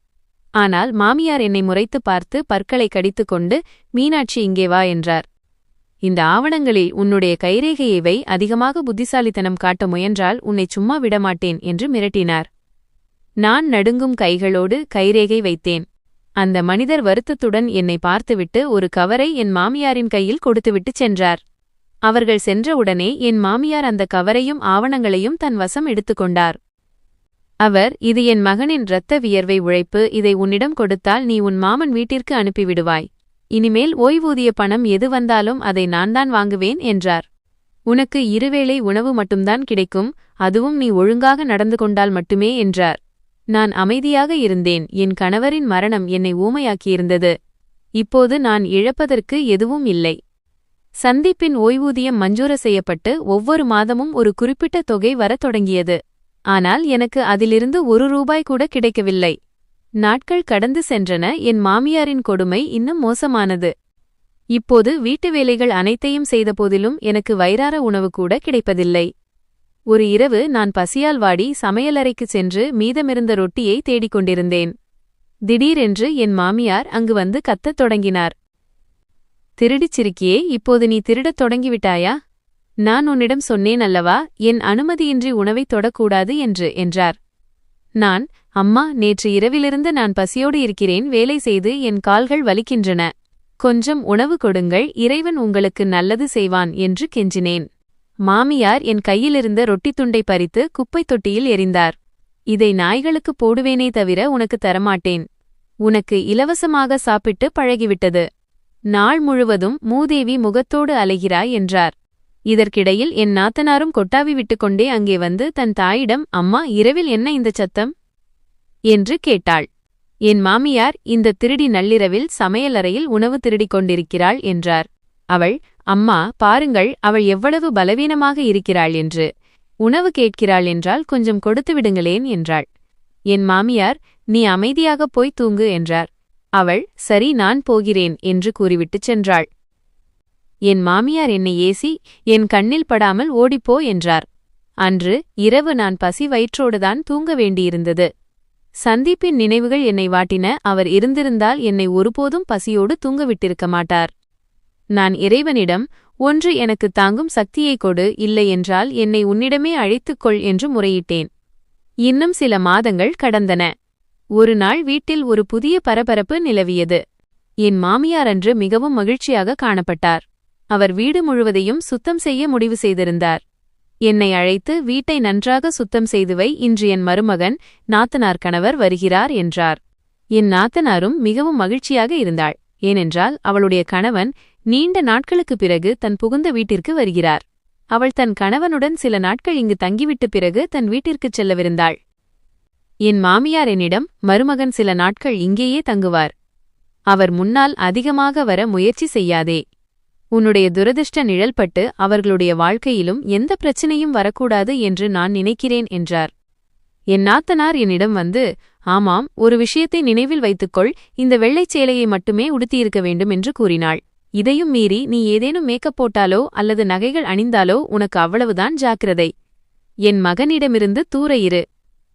ஆனால் மாமியார் என்னை முறைத்து பார்த்து பற்களை கடித்துக்கொண்டு, மீனாட்சி இங்கே வா என்றார். இந்த ஆவணங்களில் உன்னுடைய கைரேகையை வை, அதிகமாக புத்திசாலித்தனம் காட்ட முயன்றால் உன்னை சும்மா விடமாட்டேன் என்று மிரட்டினார். நான் நடுங்கும் கைகளோடு கைரேகை வைத்தேன். அந்த மனிதர் வருத்தத்துடன் என்னை பார்த்துவிட்டு ஒரு கவரை என் மாமியாரின் கையில் கொடுத்துவிட்டு சென்றார். அவர்கள் சென்றவுடனே என் மாமியார் அந்த கவரையும் ஆவணங்களையும் தன் வசம் எடுத்துக்கொண்டார். அவர், இது என் மகனின் இரத்த வியர்வை உழைப்பு, இதை உன்னிடம் கொடுத்தால் நீ உன் மாமன் வீட்டிற்கு அனுப்பிவிடுவாய். இனிமேல் ஓய்வூதிய பணம் எது வந்தாலும் அதை நான்தான் வாங்குவேன் என்றார். உனக்கு இருவேளை உணவு மட்டும்தான் கிடைக்கும், அதுவும் நீ ஒழுங்காக நடந்து கொண்டால் மட்டுமே என்றார். நான் அமைதியாக இருந்தேன். என் கணவரின் மரணம் என்னை ஊமையாக்கியிருந்தது. இப்போது நான் இழப்பதற்கு எதுவும் இல்லை. சந்தீப்பின் ஓய்வூதியம் மஞ்சூர செய்யப்பட்டு ஒவ்வொரு மாதமும் ஒரு குறிப்பிட்ட தொகை வரத் தொடங்கியது. ஆனால் எனக்கு அதிலிருந்து ₹1 கூட கிடைக்கவில்லை. நாட்கள் கடந்து சென்றன. என் மாமியாரின் கொடுமை இன்னும் மோசமானது. இப்போது வீட்டு வேலைகள் அனைத்தையும் செய்தபோதிலும் எனக்கு வயிறார உணவு கூட கிடைப்பதில்லை. ஒரு இரவு நான் பசியால் வாடி சமையலறைக்குச் சென்று மீதமிருந்த ரொட்டியை தேடிக் கொண்டிருந்தேன். திடீரென்று என் மாமியார் அங்கு வந்து கத்தத் தொடங்கினார். திருடிச் சிரிக்கியே, இப்போது நீ திருடத் தொடங்கிவிட்டாயா? நான் உன்னிடம் சொன்னேன் அல்லவா, என் அனுமதியின்றி உணவைத் தொடக்கூடாது என்றார். நான், அம்மா, நேற்று இரவிலிருந்து நான் பசியோடு இருக்கிறேன். வேலை செய்து என் கால்கள் வலிக்கின்றன. கொஞ்சம் உணவு கொடுங்கள், இறைவன் உங்களுக்கு நல்லது செய்வான் என்று கெஞ்சினேன். மாமியார் என் கையிலிருந்த ரொட்டித் துண்டை பறித்து குப்பைத் தொட்டியில் எறிந்தார். இதை நாய்களுக்கு போடுவேனே தவிர உனக்கு தரமாட்டேன். உனக்கு இலவசமாக சாப்பிட்டு பழகிவிட்டது. நாள் முழுவதும் மூதேவி முகத்தோடு அலைகிறாய் என்றார். இதற்கிடையில் என் நாத்தனாரும் கொட்டாவி விட்டுக்கொண்டே அங்கே வந்து தன் தாயிடம், அம்மா, இரவில் என்ன இந்த சத்தம் என்று கேட்டாள். என் மாமியார், இந்த திருடி நள்ளிரவில் சமையலறையில் உணவு திருடிக் கொண்டிருக்கிறாள் என்றார். அவள், அம்மா, பாருங்கள், அவள் எவ்வளவு பலவீனமாக இருக்கிறாள் என்று. உணவு கேட்கிறாள் என்றால் கொஞ்சம் கொடுத்து விடுங்களேன் என்றாள். என் மாமியார், நீ அமைதியாகப் போய் தூங்கு என்றார். அவள், சரி, நான் போகிறேன் என்று கூறிவிட்டுச் சென்றாள். என் மாமியார் என்னை ஏசி என் கண்ணில் படாமல் ஓடிப்போ என்றார். அன்று இரவு நான் பசி வயிற்றோடுதான் தூங்க வேண்டியிருந்தது. சந்தீப்பின் நினைவுகள் என்னை வாட்டின. அவர் இருந்திருந்தால் என்னை ஒருபோதும் பசியோடு தூங்கவிட்டிருக்க மாட்டார். நான் இறைவனிடம், ஒன்று எனக்கு தாங்கும் சக்தியை கொடு, இல்லையென்றால் என்னை உன்னிடமே அழைத்துக்கொள் என்று முறையிட்டேன். இன்னும் சில மாதங்கள் கடந்தன. ஒரு நாள் வீட்டில் ஒரு புதிய பரபரப்பு நிலவியது. என் மாமியார் அன்று மிகவும் மகிழ்ச்சியாக காணப்பட்டார். அவர் வீடு முழுவதையும் சுத்தம் செய்ய முடிவு செய்திருந்தார். என்னை அழைத்து, வீட்டை நன்றாக சுத்தம் செய்து வை, இன்று என் மருமகன், நாத்தனார் கணவர் வருகிறார் என்றார். என் நாத்தனாரும் மிகவும் மகிழ்ச்சியாக இருந்தாள். ஏனென்றால் அவளுடைய கணவன் நீண்ட நாட்களுக்குப் பிறகு தன் புகுந்த வீட்டிற்கு வருகிறார். அவள் தன் கணவனுடன் சில நாட்கள் இங்கு தங்கிவிட்ட பிறகு தன் வீட்டிற்குச் செல்லவிருந்தாள். என் மாமியார் என்னிடம், மருமகன் சில நாட்கள் இங்கேயே தங்குவார். அவர் முன்னால் அதிகமாக வர முயற்சி செய்யாதே. உன்னுடைய துரதிர்ஷ்ட நிழல்பட்டு அவர்களுடைய வாழ்க்கையிலும் எந்த பிரச்சனையும் வரக்கூடாது என்று நான் நினைக்கிறேன் என்றார். என் நாத்தனார் என்னிடம் வந்து, ஆமாம், ஒரு விஷயத்தை நினைவில் வைத்துக்கொள், இந்த வெள்ளைச் சேலையை மட்டுமே உடுத்தியிருக்க வேண்டும் என்று கூறினாள். இதையும் மீறி நீ ஏதேனும் மேக்கப் போட்டாலோ அல்லது நகைகள் அணிந்தாலோ உனக்கு அவ்வளவுதான் ஜாக்கிரதை. என் மகனிடமிருந்து தூர இரு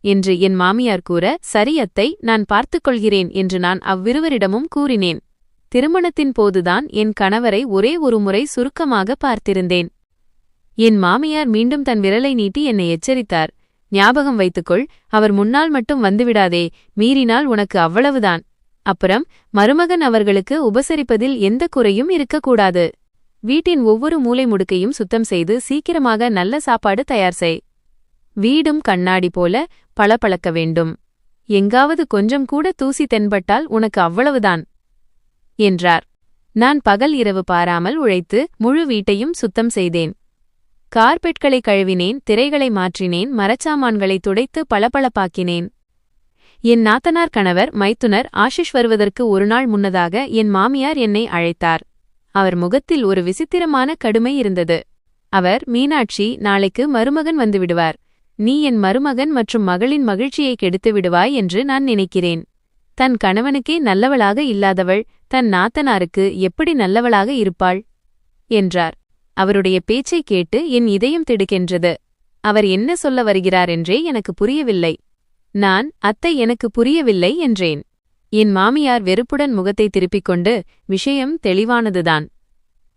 என்று என் மாமியார் கூற, சரி அத்தை, நான் பார்த்துக்கொள்கிறேன் என்று நான் அவ்விருவரிடமும் கூறினேன். திருமணத்தின் போதுதான் என் கணவரை ஒரே ஒரு முறை சுருக்கமாக பார்த்திருந்தேன். என் மாமியார் மீண்டும் தன் விரலை நீட்டி என்னை எச்சரித்தார். ஞாபகம் வைத்துக்கொள், அவர் முன்னால் மட்டும் வந்துவிடாதே, மீறினால் உனக்கு அவ்வளவுதான். அப்புறம் மருமகன் அவர்களுக்கு உபசரிப்பதில் எந்த குறையும் இருக்கக்கூடாது. வீட்டின் ஒவ்வொரு மூலை முடுக்கையும் சுத்தம் செய்து சீக்கிரமாக நல்ல சாப்பாடு தயார் செய். வீடும் கண்ணாடி போல பளபளக்க வேண்டும். எங்காவது கொஞ்சம் கூட தூசி தென்பட்டால் உனக்கு அவ்வளவுதான் என்றார். நான் பகல் இரவு பாராமல் உழைத்து முழு வீட்டையும் சுத்தம் செய்தேன். கார்பெட்களை கழுவினேன், திரைகளை மாற்றினேன், மரச்சாமான்களை துடைத்து பளபளப்பாக்கினேன். என் நாத்தனார் கணவர் மைத்துனர் ஆஷிஷ் வருவதற்கு ஒரு நாள் முன்னதாக என் மாமியார் என்னை அழைத்தார். அவர் முகத்தில் ஒரு விசித்திரமான கடுமை இருந்தது. அவர், மீனாட்சி, நாளைக்கு மருமகன் வந்துவிடுவார். நீ என் மருமகன் மற்றும் மகளின் மகிழ்ச்சியை கெடுத்து விடுவாய் என்று நான் நினைக்கிறேன். தன் கணவனுக்கே நல்லவளாக இல்லாதவள் தன் நாத்தனாருக்கு எப்படி நல்லவளாக இருப்பாள் என்றார். அவருடைய பேச்சைக் கேட்டு என் இதயம் திடுக்கென்றது. அவர் என்ன சொல்ல வருகிறார் என்றே எனக்கு புரியவில்லை. நான், அத்தை எனக்கு புரியவில்லை என்றேன். என் மாமியார் வெறுப்புடன் முகத்தை திருப்பிக் கொண்டு, விஷயம் தெளிவானதுதான்.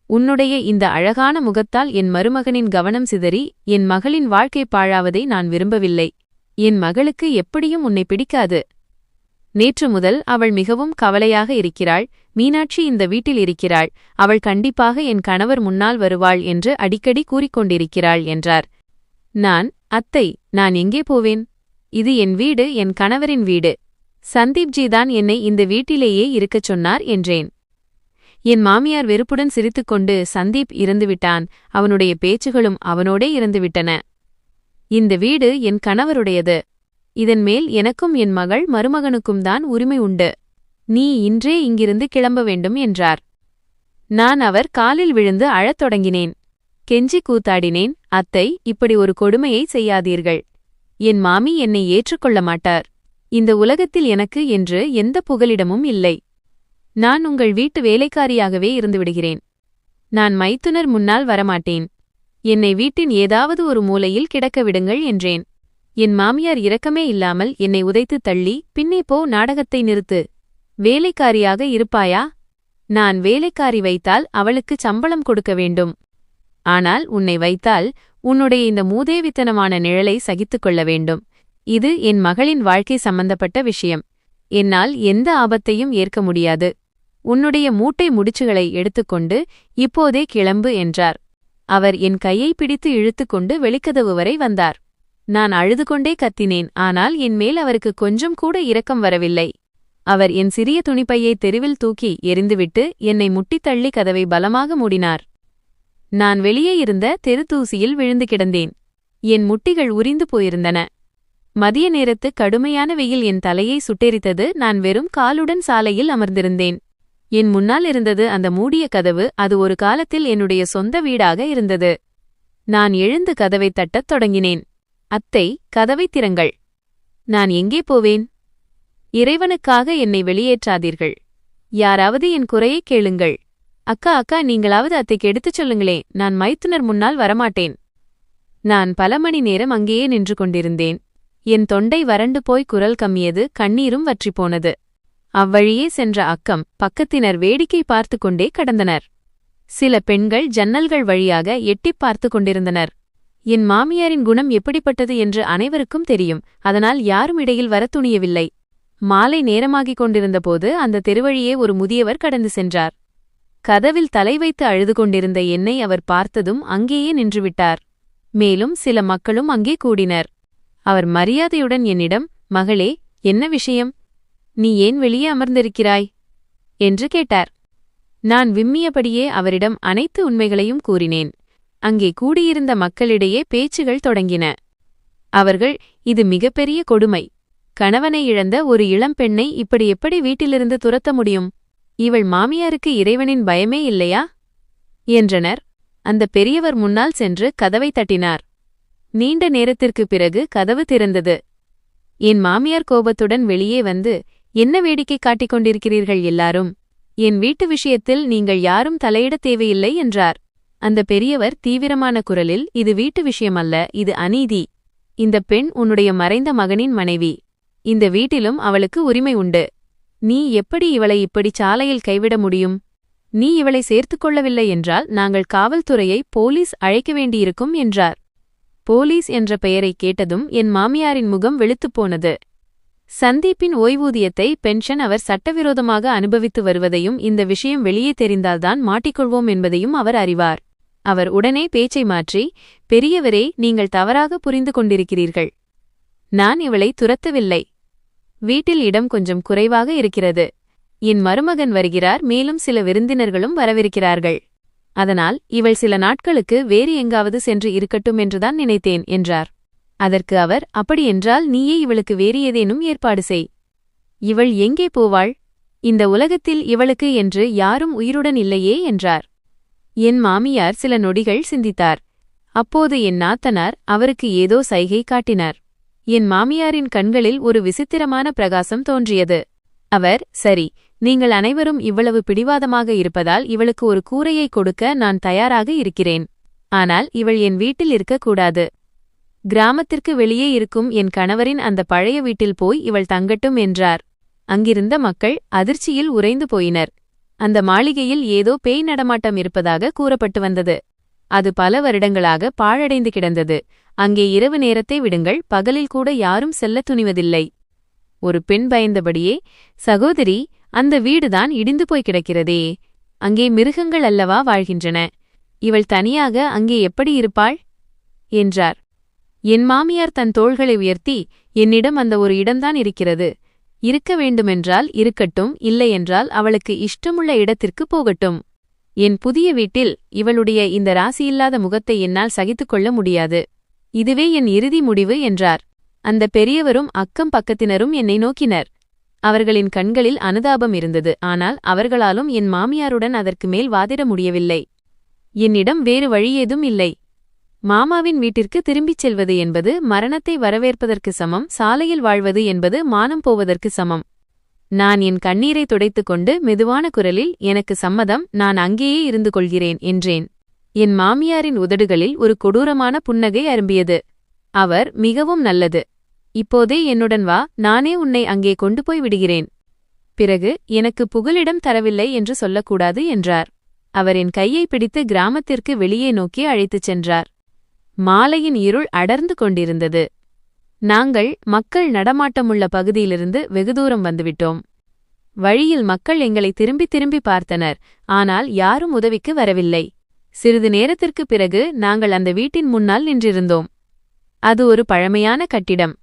உன்னுடைய இந்த அழகான முகத்தால் என் மருமகனின் கவனம் சிதறி என் மகளின் வாழ்க்கை பாழாவதை நான் விரும்பவில்லை. என் மகளுக்கு எப்படியும் உன்னை பிடிக்காது. நேற்று முதல் அவள் மிகவும் கவலையாக இருக்கிறாள். மீனாட்சி இந்த வீட்டில் இருக்கிறாள். அவள் கண்டிப்பாக என் கணவர் முன்னால் வருவாள் என்று அடிக்கடி கூறிக்கொண்டிருக்கிறாள் என்றார். நான், அத்தை, நான் எங்கே போவேன்? இது என் வீடு, என் கணவரின் வீடு. சந்தீப்ஜிதான் என்னை இந்த வீட்டிலேயே இருக்கச் சொன்னார் என்றேன். என் மாமியார் வெறுப்புடன் சிரித்துக்கொண்டு, சந்தீப் இறந்துவிட்டான். அவனுடைய பேச்சுகளும் அவனோடே இறந்துவிட்டன. இந்த வீடு என் கணவருடையது. இதன் மேல் எனக்கும் என் மகள் மருமகனுக்கும் தான் உரிமை உண்டு. நீ இன்றே இங்கிருந்து கிளம்ப வேண்டும் என்றார். நான் அவர் காலில் விழுந்து அழத் தொடங்கினேன். கெஞ்சி கூத்தாடினேன். அத்தை, இப்படி ஒரு கொடுமையை செய்யாதீர்கள். என் மாமி என்னை ஏற்றுக்கொள்ள மாட்டார். இந்த உலகத்தில் எனக்கு என்று எந்த புகலிடமும் இல்லை. நான் உங்கள் வீட்டு வேலைக்காரியாகவே இருந்துவிடுகிறேன். நான் மைத்துனர் முன்னால் வரமாட்டேன். என்னை வீட்டின் ஏதாவது ஒரு மூலையில் கிடக்க விடுங்கள் என்றேன். என் மாமியார் இரக்கமே இல்லாமல் என்னை உதைத்து தள்ளி, பின்னே போ, நாடகத்தை நிறுத்து. வேலைக்காரியாக இருப்பாயா? நான் வேலைக்காரி வைத்தால் அவளுக்கு சம்பளம் கொடுக்க வேண்டும். ஆனால் உன்னை வைத்தால் உன்னுடைய இந்த மூதேவித்தனமான நிழலை சகித்துக் கொள்ள வேண்டும். இது என் மகளின் வாழ்க்கை சம்பந்தப்பட்ட விஷயம். என்னால் எந்த ஆபத்தையும் ஏற்க முடியாது. உன்னுடைய மூட்டை முடிச்சுகளை எடுத்துக்கொண்டு இப்போதே கிளம்பு என்றார். அவர் என் கையை பிடித்து இழுத்துக்கொண்டு வெளிக்கதவு வரை வந்தார். நான் அழுது கொண்டே கத்தினேன். ஆனால் என் மேல் அவருக்கு கொஞ்சம் கூட இரக்கம் வரவில்லை. அவர் என் சிறிய துணிப்பையை தெருவில் தூக்கி எறிந்துவிட்டு என்னை முட்டித் தள்ளி கதவை பலமாக மூடினார். நான் வெளியே இருந்த தெருத்தூசியில் விழுந்து கிடந்தேன். என் முட்டிகள் உரிந்து போயிருந்தன. மதிய நேரத்து கடுமையான வெயில் என் தலையை சுட்டெரித்தது. நான் வெறும் காலுடன் சாலையில் அமர்ந்திருந்தேன். என் முன்னால் இருந்தது அந்த மூடிய கதவு. அது ஒரு காலத்தில் என்னுடைய சொந்த வீடாக இருந்தது. நான் எழுந்து கதவை தட்டத் தொடங்கினேன். அத்தை, கதவை திறங்கள். நான் எங்கே போவேன்? இறைவனுக்காக என்னை வெளியேற்றாதீர்கள். யாராவது என் குறையைக் கேளுங்கள். அக்கா, அக்கா, நீங்களாவது அத்தைக்கு எடுத்துச் சொல்லுங்களே. நான் மைத்துனர் முன்னால் வரமாட்டேன். நான் பல மணி நேரம் அங்கேயே நின்று கொண்டிருந்தேன். என் தொண்டை வறண்டு போய் குரல் கம்மியது. கண்ணீரும் வற்றிப்போனது. அவ்வழியே சென்ற அக்கம் பக்கத்தினர் வேடிக்கை பார்த்து கொண்டே கடந்தனர். சில பெண்கள் ஜன்னல்கள் வழியாக எட்டிப் பார்த்து கொண்டிருந்தனர். என் மாமியாரின் குணம் எப்படிப்பட்டது என்று அனைவருக்கும் தெரியும். அதனால் யாரும் இடையில் வரத் துணியவில்லை. மாலை நேரமாகிக் கொண்டிருந்தபோது அந்த தெருவழியே ஒரு முதியவர் கடந்து சென்றார். கதவில் தலை வைத்து அழுது கொண்டிருந்த என்னை அவர் பார்த்ததும் அங்கேயே நின்றுவிட்டார். மேலும் சில மக்களும் அங்கே கூடினர். அவர் மரியாதையுடன் என்னிடம், மகளே, என்ன விஷயம்? நீ ஏன் வெளியே அமர்ந்திருக்கிறாய் என்று கேட்டார். நான் விம்மியபடியே அவரிடம் அனைத்து உண்மைகளையும் கூறினேன். அங்கே கூடியிருந்த மக்களிடையே பேச்சுகள் தொடங்கின. அவர்கள், இது மிகப்பெரிய கொடுமை. கணவனை இழந்த ஒரு இளம்பெண்ணை இப்படி எப்படி வீட்டிலிருந்து துரத்த முடியும்? இவள் மாமியாருக்கு இறைவனின் பயமே இல்லையா என்றனர். அந்த பெரியவர் முன்னால் சென்று கதவை தட்டினார். நீண்ட நேரத்திற்குப் பிறகு கதவு திறந்தது. என் மாமியார் கோபத்துடன் வெளியே வந்து, என்ன வேடிக்கை காட்டிக் கொண்டிருக்கிறீர்கள் எல்லாரும்? என் வீட்டு விஷயத்தில் நீங்கள் யாரும் தலையிடத் தேவையில்லை என்றார். அந்த பெரியவர் தீவிரமான குரலில், இது வீட்டு விஷயமல்ல, இது அநீதி. இந்த பெண் உன்னுடைய மறைந்த மகனின் மனைவி. இந்த வீட்டிலும் அவளுக்கு உரிமை உண்டு. நீ எப்படி இவளை இப்படி சாலையில் கைவிட முடியும்? நீ இவளை சேர்த்துக் கொள்ளவில்லை என்றால் நாங்கள் காவல்துறையை, போலீஸ் அழைக்க வேண்டியிருக்கும் என்றார். போலீஸ் என்ற பெயரை கேட்டதும் என் மாமியாரின் முகம் வெளுத்துப் போனது. சந்தீப்பின் ஓய்வூதியத்தை, பென்ஷன் அவர் சட்டவிரோதமாக அனுபவித்து வருவதையும் இந்த விஷயம் வெளியே தெரிந்தால்தான் மாட்டிக்கொள்வோம் என்பதையும் அவர் அறிவார். அவர் உடனே பேச்சை மாற்றி, பெரியவரே, நீங்கள் தவறாக புரிந்து கொண்டிருக்கிறீர்கள். நான் இவளை துரத்தவில்லை. வீட்டில் இடம் கொஞ்சம் குறைவாக இருக்கிறது. என் மருமகன் வருகிறார். மேலும் சில விருந்தினர்களும் வரவிருக்கிறார்கள். அதனால் இவள் சில நாட்களுக்கு வேறு எங்காவது சென்று இருக்கட்டும் என்றுதான் நினைத்தேன் என்றார். அதற்கு அவர், அப்படியென்றால் நீயே இவளுக்கு வேறு ஏதேனும் ஏற்பாடு செய். இவள் எங்கே போவாள்? இந்த உலகத்தில் இவளுக்கு என்று யாரும் உயிருடன் இல்லையே என்றார். என் மாமியார் சில நொடிகள் சிந்தித்தார். அப்போது என் நாத்தனார் அவருக்கு ஏதோ சைகை காட்டினார். என் மாமியாரின் கண்களில் ஒரு விசித்திரமான பிரகாசம் தோன்றியது. அவர், சரி, நீங்கள் அனைவரும் இவ்வளவு பிடிவாதமாக இருப்பதால் இவளுக்கு ஒரு கூரையை கொடுக்க நான் தயாராக இருக்கிறேன். ஆனால் இவள் என் வீட்டில் இருக்கக்கூடாது. கிராமத்திற்கு வெளியே இருக்கும் என் கணவரின் அந்த பழைய வீட்டில் போய் இவள் தங்கட்டும் என்றார். அங்கிருந்த மக்கள் அதிர்ச்சியில் உறைந்து போயினர். அந்த மாளிகையில் ஏதோ பேய் நடமாட்டம் இருப்பதாக கூறப்பட்டு வந்தது. அது பல வருடங்களாக பாழடைந்து கிடந்தது. அங்கே இரவு நேரத்தை விடுங்கள், பகலில் கூட யாரும் செல்லத் துணிவதில்லை. ஒரு பெண் பயந்தபடியே, சகோதரி, அந்த வீடுதான் இடிந்து போய் கிடக்கிறதே. அங்கே மிருகங்கள் அல்லவா வாழ்கின்றன. இவள் தனியாக அங்கே எப்படி இருப்பாள் என்றார். என் மாமியார் தன் தோள்களை உயர்த்தி, என்னிடம் அந்த ஒரு இடம்தான் இருக்கிறது. இருக்க வேண்டுமென்றால் இருக்கட்டும், இல்லையென்றால் அவளுக்கு இஷ்டமுள்ள இடத்திற்கு போகட்டும். என் புதிய வீட்டில் இவளுடைய இந்த ராசியில்லாத முகத்தை என்னால் சகித்துக்கொள்ள முடியாது. இதுவே என் இறுதி முடிவு என்றார். அந்த பெரியவரும் அக்கம் பக்கத்தினரும் என்னை நோக்கினர். அவர்களின் கண்களில் அனுதாபம் இருந்தது. ஆனால் அவர்களாலும் என் மாமியாருடன் அதற்கு மேல் வாதிட முடியவில்லை. என்னிடம் வேறு வழியேதும் இல்லை. மாமாவின் வீட்டிற்கு திரும்பிச் செல்வது என்பது மரணத்தை வரவேற்பதற்கு சமம், சாலையில் வாழ்வது என்பது மானம் போவதற்கு சமம். நான் என் கண்ணீரை துடைத்துக்கொண்டு மெதுவான குரலில், எனக்கு சம்மதம், நான் அங்கேயே இருந்து கொள்கிறேன் என்றேன். என் மாமியாரின் உதடுகளில் ஒரு கொடூரமான புன்னகை அரும்பியது. அவர், மிகவும் நல்லது. இப்போதே என்னுடன் வா, நானே உன்னை அங்கே கொண்டு போய் விடுகிறேன். பிறகு எனக்கு புகலிடம் தரவில்லை என்று சொல்லக்கூடாது என்றார். அவர் என் கையை பிடித்து கிராமத்திற்கு வெளியே நோக்கி அழைத்துச் சென்றார். மாலையின் இருள் அடர்ந்து கொண்டிருந்தது. நாங்கள் மக்கள் நடமாட்டமுள்ள பகுதியிலிருந்து வெகு தூரம் வந்துவிட்டோம். வழியில் மக்கள் எங்களை திரும்பி திரும்பி பார்த்தனர். ஆனால் யாரும் உதவிக்கு வரவில்லை. சிறிது நேரத்திற்குப் பிறகு நாங்கள் அந்த வீட்டின் முன்னால் நின்றிருந்தோம். அது ஒரு பழமையான கட்டிடம்.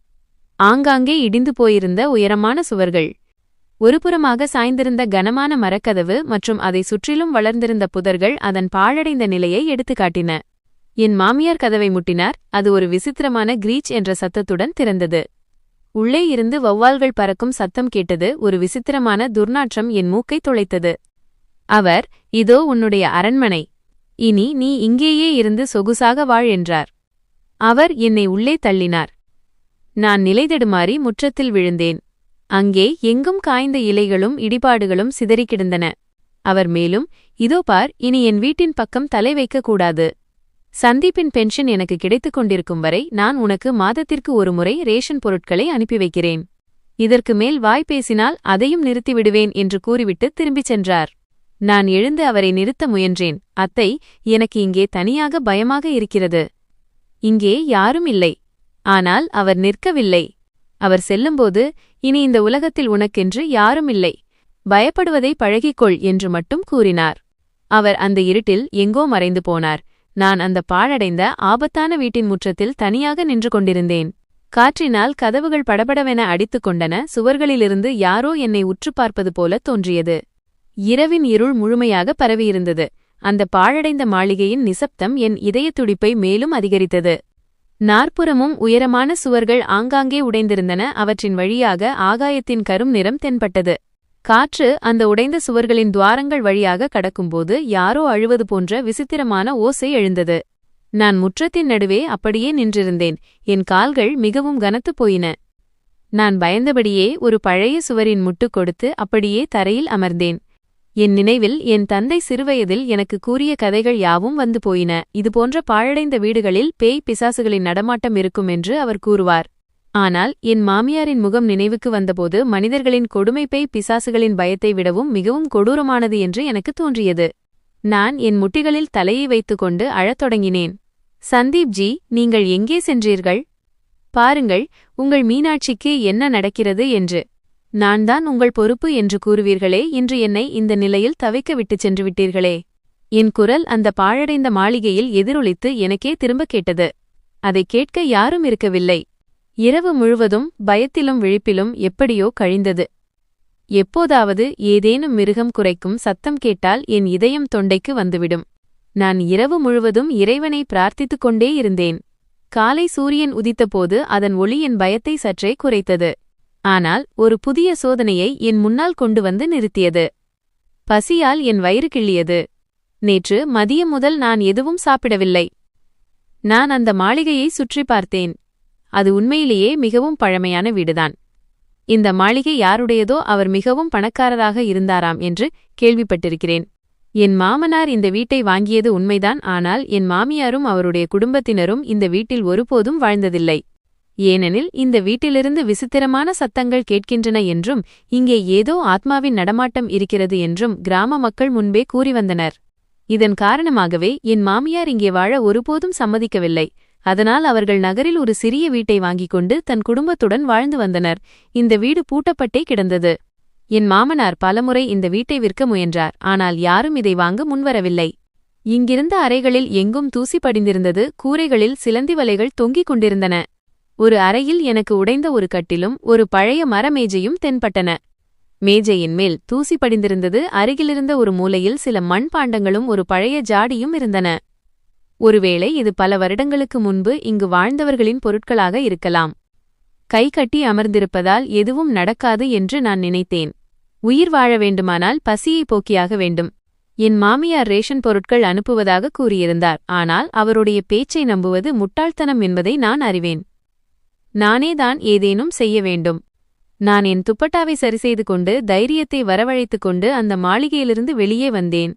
ஆங்காங்கே இடிந்து போயிருந்த உயரமான சுவர்கள், ஒருபுறமாக சாய்ந்திருந்த கனமான மரக்கதவு மற்றும் அதை சுற்றிலும் வளர்ந்திருந்த புதர்கள் அதன் பாழடைந்த நிலையை எடுத்துக்காட்டின. என் மாமியார் கதவை முட்டினார். அது ஒரு விசித்திரமான கிரீச் என்ற சத்தத்துடன் திறந்தது. உள்ளே இருந்து வௌவால்கள் பறக்கும் சத்தம் கேட்டது. ஒரு விசித்திரமான துர்நாற்றம் என் மூக்கை துளைத்தது. அவர், இதோ உன்னுடைய அரண்மனை. இனி நீ இங்கேயே இருந்து சொகுசாக வாழ் என்றார். அவர் என்னை உள்ளே தள்ளினார். நான் நிலைதடுமாறி முற்றத்தில் விழுந்தேன். அங்கே எங்கும் காய்ந்த இலைகளும் இடிபாடுகளும் சிதறிக் கிடந்தன. அவர் மேலும், இதோ பார், இனி என் வீட்டின் பக்கம் தலை வைக்கக்கூடாது. சந்தீப்பின் பென்ஷன் எனக்கு கிடைத்துக் கொண்டிருக்கும் வரை நான் உனக்கு மாதத்திற்கு ஒரு முறை ரேஷன் பொருட்களை அனுப்பி வைக்கிறேன். இதற்கு மேல் வாய் பேசினால் அதையும் நிறுத்திவிடுவேன் என்று கூறிவிட்டு திரும்பிச் சென்றார். நான் எழுந்து அவரை நிறுத்த முயன்றேன். அத்தை, எனக்கு இங்கே தனியாக பயமாக இருக்கிறது. இங்கே யாரும் இல்லை. ஆனால் அவர் நிற்கவில்லை. அவர் செல்லும்போது, இனி இந்த உலகத்தில் உனக்கென்று யாரும் இல்லை. பயப்படுவதை பழகிக்கொள் என்று மட்டும் கூறினார். அவர் அந்த இருட்டில் எங்கோ மறைந்து போனார். நான் அந்த பாழடைந்த ஆபத்தான வீட்டின் முற்றத்தில் தனியாக நின்று கொண்டிருந்தேன். காற்றினால் கதவுகள் படபடவென அடித்துக் கொண்டன. சுவர்களிலிருந்து யாரோ என்னை உற்று பார்ப்பது போல தோன்றியது. இரவின் இருள் முழுமையாக பரவியிருந்தது. அந்த பாழடைந்த மாளிகையின் நிசப்தம் என் இதயத் துடிப்பை மேலும் அதிகரித்தது. நாற்புறமும் உயரமான சுவர்கள் ஆங்காங்கே உடைந்திருந்தன. அவற்றின் வழியாக ஆகாயத்தின் கரும் நிறம் தென்பட்டது. காற்று அந்த உடைந்த சுவர்களின் துவாரங்கள் வழியாக கடக்கும்போது யாரோ அழுவது போன்ற விசித்திரமான ஓசை எழுந்தது. நான் முற்றத்தின் நடுவே அப்படியே நின்றிருந்தேன். என் கால்கள் மிகவும் கனத்துப் போயின. நான் பயந்தபடியே ஒரு பழைய சுவரின் முட்டு கொடுத்து அப்படியே தரையில் அமர்ந்தேன். என் நினைவில் என் தந்தை சிறுவயதில் எனக்கு கூறிய கதைகள் யாவும் வந்து போயின. இதுபோன்ற பாழடைந்த வீடுகளில் பேய் பிசாசுகளின் நடமாட்டம் இருக்கும் என்று அவர் கூறுவார். ஆனால் என் மாமியாரின் முகம் நினைவுக்கு வந்தபோது மனிதர்களின் கொடுமை பேய் பிசாசுகளின் பயத்தை விடவும் மிகவும் கொடூரமானது என்று எனக்கு தோன்றியது. நான் என் முட்டிகளில் தலையை வைத்துக்கொண்டு அழத் தொடங்கினேன். சந்தீப் ஜி, நீங்கள் எங்கே சென்றீர்கள்? பாருங்கள், உங்கள் மீனாட்சிக்கு என்ன நடக்கிறது என்று. நான் தான் உங்கள் பொறுப்பு என்று கூறுவீர்களே, இன்று என்னை இந்த நிலையில் தவிக்க விட்டுச் சென்று விட்டீர்களே. என் குரல் அந்த பாழடைந்த மாளிகையில் எதிரொலித்து எனக்கே திரும்பக் கேட்டது. அதைக் கேட்க யாரும் இருக்கவில்லை. இரவு முழுவதும் பயத்திலும் விழிப்பிலும் எப்படியோ கழிந்தது. எப்போதாவது ஏதேனும் மிருகம் குரைக்கும் சத்தம் கேட்டால் என் இதயம் தொண்டைக்கு வந்துவிடும். நான் இரவு முழுவதும் இறைவனை பிரார்த்தித்துக் கொண்டே இருந்தேன். காலை சூரியன் உதித்தபோது அதன் ஒளி என் பயத்தை சற்றே குறைத்தது. ஆனால் ஒரு புதிய சோதனையை என் முன்னால் கொண்டு வந்து நிறுத்தியது. பசியால் என் வயிறு கிள்ளியது. நேற்று மதியம் முதல் நான் எதுவும் சாப்பிடவில்லை. நான் அந்த மாளிகையை சுற்றி பார்த்தேன். அது உண்மையிலேயே மிகவும் பழமையான வீடுதான். இந்த மாளிகை யாருடையதோ அவர் மிகவும் பணக்காரராக இருந்தாராம் என்று கேள்விப்பட்டிருக்கிறேன். என் மாமனார் இந்த வீட்டை வாங்கியது உண்மைதான். ஆனால் என் மாமியாரும் அவருடைய குடும்பத்தினரும் இந்த வீட்டில் ஒருபோதும் வாழ்ந்ததில்லை. ஏனெனில் இந்த வீட்டிலிருந்து விசித்திரமான சத்தங்கள் கேட்கின்றன என்றும் இங்கே ஏதோ ஆத்மாவின் நடமாட்டம் இருக்கிறது என்றும் கிராம மக்கள் முன்பே கூறி வந்தனர். இதன் காரணமாகவே என் மாமியார் இங்கே வாழ ஒருபோதும் சம்மதிக்கவில்லை. அதனால் அவர்கள் நகரில் ஒரு சிறிய வீட்டை வாங்கிக் கொண்டு தன் குடும்பத்துடன் வாழ்ந்து வந்தனர். இந்த வீடு பூட்டப்பட்டே கிடந்தது. என் மாமனார் பலமுறை இந்த வீட்டை விற்க முயன்றார். ஆனால் யாரும் இதை வாங்க முன்வரவில்லை. இங்கிருந்த அறைகளில் எங்கும் தூசி படிந்திருந்தது. கூரைகளில் சிலந்தி வலைகள் தொங்கிக் கொண்டிருந்தன. ஒரு அறையில் எனக்கு உடைந்த ஒரு கட்டிலும் ஒரு பழைய மரமேஜையும் தென்பட்டன. மேஜையின் மேல் தூசி படிந்திருந்தது. அருகிலிருந்த ஒரு மூலையில் சில மண்பாண்டங்களும் ஒரு பழைய ஜாடியும் இருந்தன. ஒருவேளை இது பல வருடங்களுக்கு முன்பு இங்கு வாழ்ந்தவர்களின் பொருட்களாக இருக்கலாம். கை கட்டி அமர்ந்திருப்பதால் எதுவும் நடக்காது என்று நான் நினைத்தேன். உயிர் வாழ வேண்டுமானால் பசியை போக்கியாக வேண்டும். என் மாமியார் ரேஷன் பொருட்கள் அனுப்புவதாக கூறியிருந்தார். ஆனால் அவருடைய பேச்சை நம்புவது முட்டாள்தனம் என்பதை நான் அறிவேன். நானேதான் ஏதேனும் செய்ய வேண்டும். நான் என் துப்பட்டாவை சரிசெய்து கொண்டு தைரியத்தை வரவழைத்துக் கொண்டு அந்த மாளிகையிலிருந்து வெளியே வந்தேன்.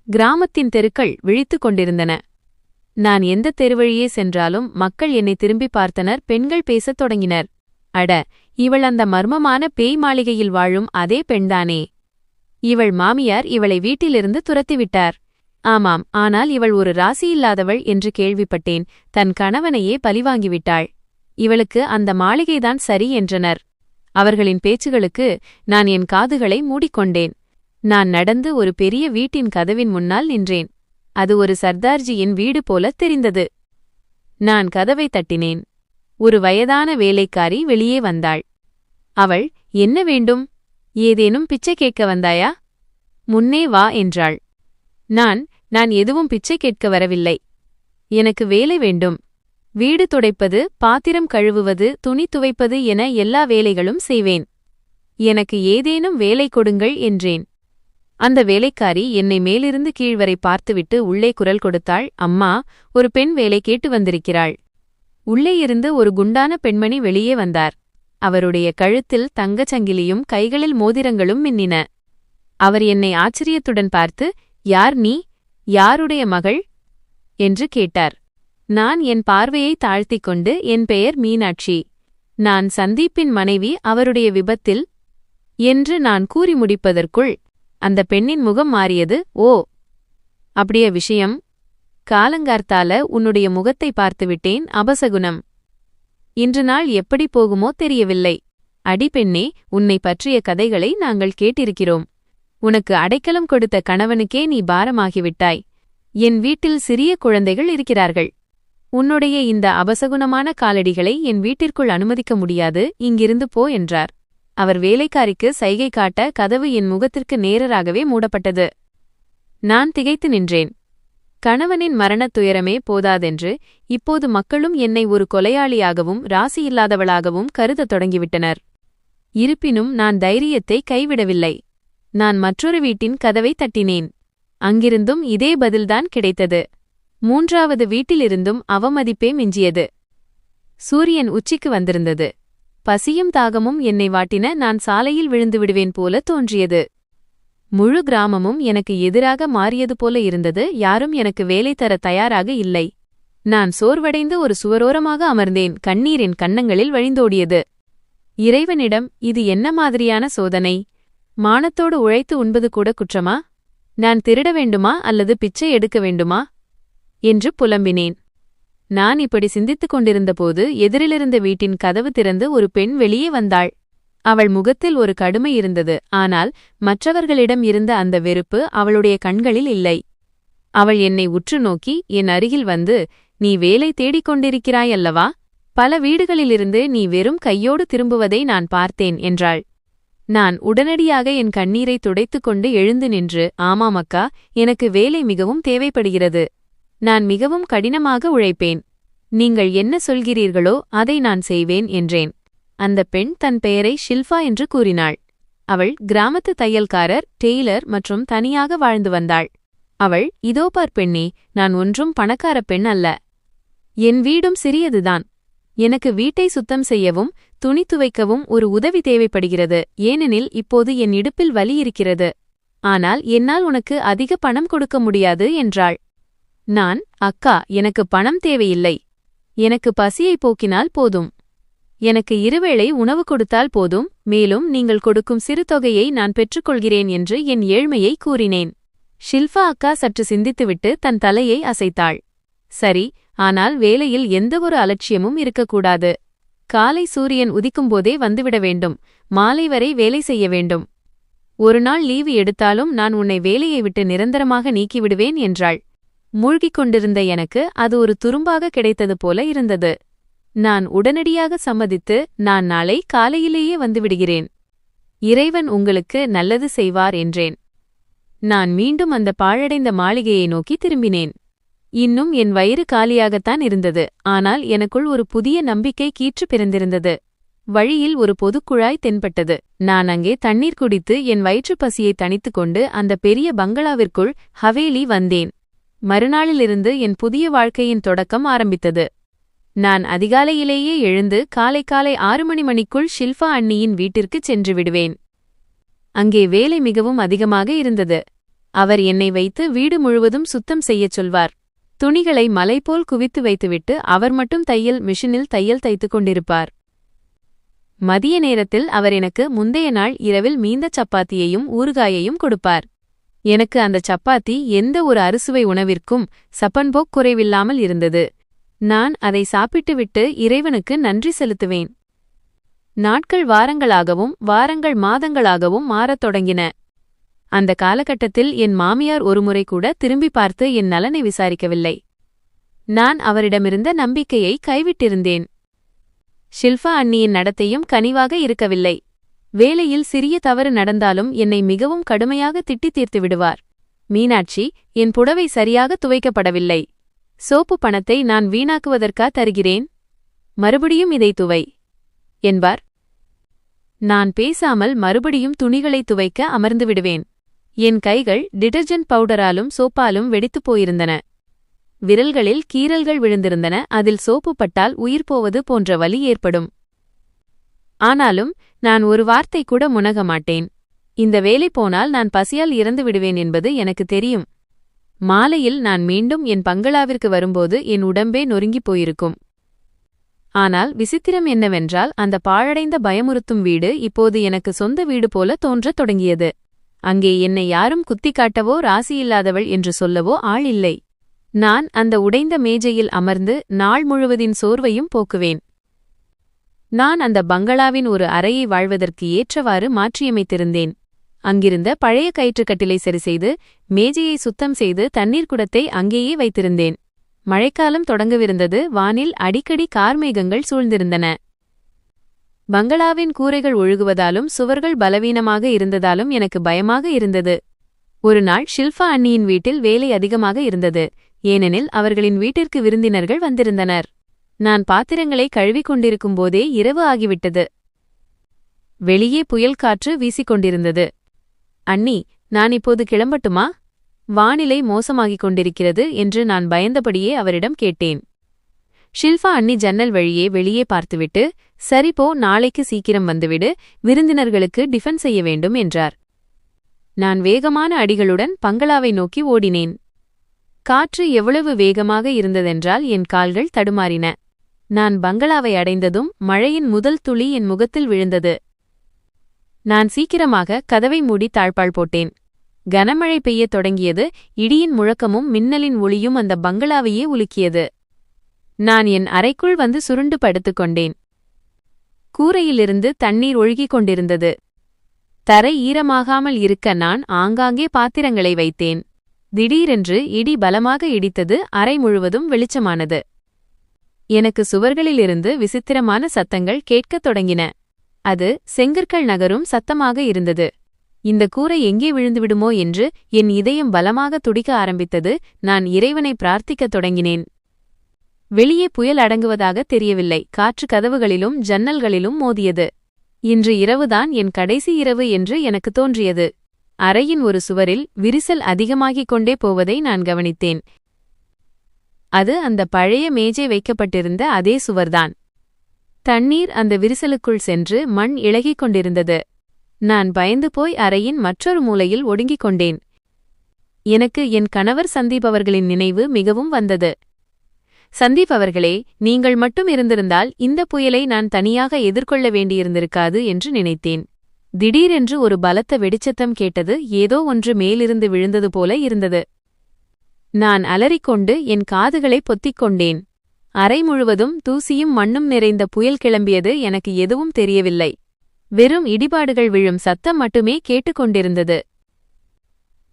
கிராமத்தின் தெருக்கள் விழித்துக் கொண்டிருந்தன. நான் எந்த தெருவழியே சென்றாலும் மக்கள் என்னை திரும்பி பார்த்தனர். பெண்கள் பேசத் தொடங்கினர். அட, இவள் அந்த மர்மமான பேய் மாளிகையில் வாழும் அதே பெண்தானே. இவள் மாமியார் இவளை வீட்டிலிருந்து துரத்திவிட்டார். ஆமாம், ஆனால் இவள் ஒரு ராசியில்லாதவள் என்று கேள்விப்பட்டேன். தன் கணவனையே பழிவாங்கிவிட்டாள். இவளுக்கு அந்த மாளிகைதான் சரி என்றனர். அவர்களின் பேச்சுகளுக்கு நான் என் காதுகளை மூடிக்கொண்டேன். நான் நடந்து ஒரு பெரிய வீட்டின் கதவின் முன்னால் நின்றேன். அது ஒரு சர்தார்ஜியின் வீடு போலத் தெரிந்தது. நான் கதவை தட்டினேன். ஒரு வயதான வேலைக்காரி வெளியே வந்தாள். அவள், என்ன வேண்டும்? ஏதேனும் பிச்சை கேட்க வந்தாயா? முன்னே வா என்றாள். நான் எதுவும் பிச்சை கேட்க வரவில்லை. எனக்கு வேலை வேண்டும். வீடு துடைப்பது, பாத்திரம் கழுவுவது, துணி துவைப்பது என எல்லா வேலைகளும் செய்வேன். எனக்கு ஏதேனும் வேலை கொடுங்கள் என்றேன். அந்த வேலைக்காரி என்னை மேலிருந்து கீழ்வரை பார்த்துவிட்டு உள்ளே குரல் கொடுத்தாள். அம்மா, ஒரு பெண் வேலை கேட்டு வந்திருக்கிறாள். உள்ளே இருந்து ஒரு குண்டான பெண்மணி வெளியே வந்தார். அவருடைய கழுத்தில் தங்கச் சங்கிலியும் கைகளில் மோதிரங்களும் மின்னின. அவர் என்னை ஆச்சரியத்துடன் பார்த்து, யார் நீ? யாருடைய மகள் என்று கேட்டார். நான் என் பார்வையை தாழ்த்திக் கொண்டு, என் பெயர் மீனாட்சி. நான் சந்தீப்பின் மனைவி. அவருடைய விபத்தில் என்று நான் கூறி முடிப்பதற்குள் அந்த பெண்ணின் முகம் மாறியது. ஓ, அப்படியே விஷயம். காலங்கார்த்தால உன்னுடைய முகத்தை பார்த்துவிட்டேன். அபசகுனம். இன்று நாள் எப்படி போகுமோ தெரியவில்லை. அடி பெண்ணே, உன்னை பற்றிய கதைகளை நாங்கள் கேட்டிருக்கிறோம். உனக்கு அடைக்கலம் கொடுத்த கணவனுக்கே நீ பாரமாகிவிட்டாய். என் வீட்டில் சிறிய குழந்தைகள் இருக்கிறார்கள். உன்னுடைய இந்த அபசகுணமான காலடிகளை என் வீட்டிற்குள் அனுமதிக்க முடியாது. இங்கிருந்து போ என்றார். அவர் வேலைக்காரிக்கு சைகை காட்ட கதவு என் முகத்திற்கு நேராகவே மூடப்பட்டது. நான் திகைத்து நின்றேன். கணவனின் மரணத் துயரமே போதாதென்று இப்போது மக்களும் என்னை ஒரு கொலையாளியாகவும் ராசியில்லாதவளாகவும் கருதத் தொடங்கிவிட்டனர். இருப்பினும் நான் தைரியத்தை கைவிடவில்லை. நான் மற்றொரு வீட்டின் கதவை தட்டினேன். அங்கிருந்தும் இதே பதில்தான் கிடைத்தது. மூன்றாவது வீட்டிலிருந்தும் அவமதிப்பே மிஞ்சியது. சூரியன் உச்சிக்கு வந்திருந்தது. பசியும் தாகமும் என்னை வாட்டின. நான் சாலையில் விழுந்து விடுவேன் போல தோன்றியது. முழு கிராமமும் எனக்கு எதிராக மாறியது போல இருந்தது. யாரும் எனக்கு வேலை தர தயாராக இல்லை. நான் சோர்வடைந்து ஒரு சுவரோரமாக அமர்ந்தேன். கண்ணீரின் கன்னங்களில் வழிந்தோடியது. இறைவனிடம், இது என்ன மாதிரியான சோதனை? மானத்தோடு உழைத்து உண்பது கூட குற்றமா? நான் திருட வேண்டுமா அல்லது பிச்சை எடுக்க வேண்டுமா என்று புலம்பினேன். நான் இப்படி சிந்தித்துக் கொண்டிருந்தபோது எதிரிலிருந்த வீட்டின் கதவு திறந்து ஒரு பெண் வெளியே வந்தாள். அவள் முகத்தில் ஒரு கடுமை இருந்தது. ஆனால் மற்றவர்களிடம் இருந்த அந்த வெறுப்பு அவளுடைய கண்களில் இல்லை. அவள் என்னை உற்று நோக்கி என் அருகில் வந்து, நீ வேலை தேடிக் கொண்டிருக்கிறாயல்லவா? பல வீடுகளிலிருந்து நீ வெறும் கையோடு திரும்புவதை நான் பார்த்தேன் என்றாள். நான் உடனடியாக என் கண்ணீரை துடைத்துக் கொண்டு எழுந்து நின்று, ஆமாம் அக்கா, எனக்கு வேலை மிகவும் தேவைப்படுகிறது. நான் மிகவும் கடினமாக உழைப்பேன். நீங்கள் என்ன சொல்கிறீர்களோ அதை நான் செய்வேன் என்றேன். அந்த பெண் தன் பெயரை ஷில்பா என்று கூறினாள். அவள் கிராமத்து தையல்காரர், டெய்லர் மற்றும் தனியாக வாழ்ந்து வந்தாள். அவள், இதோ பார் பெண்ணே, நான் ஒன்றும் பணக்கார பெண் அல்ல. என் வீடும் சிறியதுதான். எனக்கு வீட்டை சுத்தம் செய்யவும் துணி துவைக்கவும் ஒரு உதவி தேவைப்படுகிறது. ஏனெனில் இப்போது என் இடுப்பில் வலி இருக்கிறது. ஆனால் என்னால் உனக்கு அதிக பணம் கொடுக்க முடியாது என்றாள். நான், அக்கா, எனக்கு பணம் தேவையில்லை. எனக்கு பசியை போக்கினால் போதும். எனக்கு இருவேளை உணவு கொடுத்தால் போதும், மேலும் நீங்கள் கொடுக்கும் சிறு தொகையை நான் பெற்றுக்கொள்கிறேன் என்று என் ஏழ்மையை கூறினேன். ஷில்பா அக்கா சற்று சிந்தித்துவிட்டு தன் தலையை அசைத்தாள். சரி, ஆனால் வேலையில் எந்தவொரு அலட்சியமும் இருக்கக்கூடாது. காலை சூரியன் உதிக்கும்போதே வந்துவிட வேண்டும். மாலை வரை வேலை செய்ய வேண்டும். ஒரு நாள் லீவு எடுத்தாலும் நான் உன்னை வேலையை விட்டு நிரந்தரமாக நீக்கிவிடுவேன் என்றாள். மூழ்கிக் கொண்டிருந்த எனக்கு அது ஒரு துரும்பாக கிடைத்தது போல இருந்தது. நான் உடனடியாக சம்மதித்து, நான் நாளை காலையிலேயே வந்துவிடுகிறேன். இறைவன் உங்களுக்கு நல்லது செய்வார் என்றேன். நான் மீண்டும் அந்த பாழடைந்த மாளிகையை நோக்கி திரும்பினேன். இன்னும் என் வயிறு காலியாகத்தான் இருந்தது. ஆனால் எனக்குள் ஒரு புதிய நம்பிக்கை கீற்று பிறந்திருந்தது. வழியில் ஒரு பொதுக்குழாய் தென்பட்டது. நான் அங்கே தண்ணீர் குடித்து என் வயிற்றுப் பசியை தணித்துக்கொண்டு அந்த பெரிய பங்களாவிற்குள் ஹவேலி வந்தேன். மறுநாளிலிருந்து என் புதிய வாழ்க்கையின் தொடக்கம் ஆரம்பித்தது. நான் அதிகாலையிலேயே எழுந்து காலை 6 மணிக்குள் ஷில்பா அண்ணியின் வீட்டிற்குச் சென்று விடுவேன். அங்கே வேலை மிகவும் அதிகமாக இருந்தது. அவர் என்னை வைத்து வீடு முழுவதும் சுத்தம் செய்யச் சொல்வார். துணிகளை மலைபோல் குவித்து வைத்துவிட்டு அவர் மட்டும் தையல் மிஷினில் தையல் தைத்துக் கொண்டிருப்பார். மதிய நேரத்தில் அவர் எனக்கு முந்தைய நாள் இரவில் மீந்த சப்பாத்தியையும் ஊறுகாயையும் கொடுப்பார். எனக்கு அந்த சப்பாத்தி எந்த ஒரு அறுசுவை உணவிற்கும் சப்பன்போக் குறைவில்லாமல் இருந்தது. நான் அதை சாப்பிட்டுவிட்டு இறைவனுக்கு நன்றி செலுத்துவேன். நாட்கள் வாரங்களாகவும் வாரங்கள் மாதங்களாகவும் மாறத் தொடங்கின. அந்த காலகட்டத்தில் என் மாமியார் ஒருமுறை கூட திரும்பி பார்த்து என் நலனை விசாரிக்கவில்லை. நான் அவரிடமிருந்த நம்பிக்கையை கைவிட்டிருந்தேன். ஷில்பா அண்ணியின் நடத்தையும் கனிவாக இருக்கவில்லை. வேலையில் சிறிய தவறு நடந்தாலும் என்னை மிகவும் கடுமையாக திட்டித் தீர்த்து விடுவார். மீனாட்சி, என் புடவை சரியாக துவைக்கப்படவில்லை. சோப்பு பணத்தை நான் வீணாக்குவதற்கா தருகிறேன்? மறுபடியும் இதை துவை என்பார். நான் பேசாமல் மறுபடியும் துணிகளை துவைக்க அமர்ந்து விடுவேன். என் கைகள் டிடர்ஜென்ட் பவுடராலும் சோப்பாலும் வெடித்துப் போயிருந்தன. விரல்களில் கீறல்கள் விழுந்திருந்தன. அதில் சோப்பு பட்டால் உயிர் போவது போன்ற வலி ஏற்படும். ஆனாலும் நான் ஒரு வார்த்தை கூட முனக மாட்டேன். இந்த வேலை போனால் நான் பசியால் இறந்து விடுவேன் என்பது எனக்கு தெரியும். மாலையில் நான் மீண்டும் என் பங்களாவிற்கு வரும்போது என் உடம்பே நொறுங்கிப் போயிருக்கும். ஆனால் விசித்திரம் என்னவென்றால், அந்த பாழடைந்த பயமுறுத்தும் வீடு இப்போது எனக்கு சொந்த வீடு போல தோன்றத் தொடங்கியது. அங்கே என்னை யாரும் குத்திக் காட்டவோ ராசியில்லாதவள் என்று சொல்லவோ ஆள் இல்லை. நான் அந்த உடைந்த மேஜையில் அமர்ந்து நாள் முழுவதின் சோர்வையும் போக்குவேன். நான் அந்த பங்களாவின் ஒரு அறையை வாழ்வதற்கு ஏற்றவாறு மாற்றியமைத்திருந்தேன். அங்கிருந்த பழைய கயிற்றுக்கட்டிலை சரிசெய்து மேஜையை சுத்தம் செய்து தண்ணீர் குடத்தை அங்கேயே வைத்திருந்தேன். மழைக்காலம் தொடங்கவிருந்தது. வானில் அடிக்கடி கார்மேகங்கள் சூழ்ந்திருந்தன. பங்களாவின் கூரைகள் ஒழுகுவதாலும் சுவர்கள் பலவீனமாக இருந்ததாலும் எனக்கு பயமாக இருந்தது. ஒரு நாள் ஷில்பா அண்ணியின் வீட்டில் வேலை அதிகமாக இருந்தது. ஏனெனில் அவர்களின் வீட்டிற்கு விருந்தினர்கள் வந்திருந்தனர். நான் பாத்திரங்களை கழுவிக் கொண்டிருக்கும் போதே இரவு ஆகிவிட்டது. வெளியே புயல் காற்று வீசிக்கொண்டிருந்தது. அண்ணி, நான் இப்போது கிளம்பட்டுமா? வானிலை மோசமாகிக் கொண்டிருக்கிறது என்று நான் பயந்தபடியே அவரிடம் கேட்டேன். ஷில்பா அண்ணி ஜன்னல் வழியே வெளியே பார்த்துவிட்டு, சரிபோ, நாளைக்கு சீக்கிரம் வந்துவிடு, விருந்தினர்களுக்கு டிஃபன் செய்ய வேண்டும் என்றார். நான் வேகமான அடிகளுடன் பங்களாவை நோக்கி ஓடினேன். காற்று எவ்வளவு வேகமாக இருந்ததென்றால் என் கால்கள் தடுமாறின. நான் பங்களாவை அடைந்ததும் மழையின் முதல் துளி என் முகத்தில் விழுந்தது. நான் சீக்கிரமாக கதவை மூடி தாழ்பாள் போட்டேன். கனமழை பெய்யத் தொடங்கியது. இடியின் முழக்கமும் மின்னலின் ஒளியும் அந்த பங்களாவையே உலுக்கியது. நான் என் அறைக்குள் வந்து சுருண்டு படுத்துக்கொண்டேன். கூரையிலிருந்து தண்ணீர் ஒழுகிக் கொண்டிருந்தது. தரை ஈரமாகாமல் இருக்க நான் ஆங்காங்கே பாத்திரங்களை வைத்தேன். திடீரென்று இடி பலமாக இடித்தது. அறை முழுவதும் வெளிச்சமானது. எனக்கு சுவர்களிலிருந்து விசித்திரமான சத்தங்கள் கேட்கத் தொடங்கின. அது செங்கற்கள் நகரும் சத்தமாக இருந்தது. இந்த கூரை எங்கே விழுந்துவிடுமோ என்று என் இதயம் பலமாக துடிக்க ஆரம்பித்தது. நான் இறைவனை பிரார்த்திக்கத் தொடங்கினேன். வெளியே புயல் அடங்குவதாக தெரியவில்லை. காற்று கதவுகளிலும் ஜன்னல்களிலும் மோதியது. இன்று இரவுதான் என் கடைசி இரவு என்று எனக்கு தோன்றியது. அறையின் ஒரு சுவரில் விரிசல் அதிகமாகிக் கொண்டே போவதை நான் கவனித்தேன். அது அந்த பழைய மேஜை வைக்கப்பட்டிருந்த அதே சுவர்தான். தண்ணீர் அந்த விரிசலுக்குள் சென்று மண் இளகிக் கொண்டிருந்தது. நான் பயந்து போய் அறையின் மற்றொரு மூலையில் ஒடுங்கிக் கொண்டேன். எனக்கு என் கணவர் சந்தீப் அவர்களின் நினைவு மிகவும் வந்தது. சந்தீப் அவர்களே, நீங்கள் மட்டும் இருந்திருந்தால் இந்த புயலை நான் தனியாக எதிர்கொள்ள வேண்டியிருந்திருக்காது என்று நினைத்தேன். திடீரென்று ஒரு பலத்த வெடிச்சத்தம் கேட்டது. ஏதோ ஒன்று மேலிருந்து விழுந்தது போல இருந்தது. நான் அலறிக்கொண்டு என் காதுகளை பொத்திக் கொண்டேன். அறை முழுவதும் தூசியும் மண்ணும் நிறைந்த புயல் கிளம்பியது. எனக்கு எதுவும் தெரியவில்லை. வெறும் இடிபாடுகள் விழும் சத்தம் மட்டுமே கேட்டுக்கொண்டிருந்தது.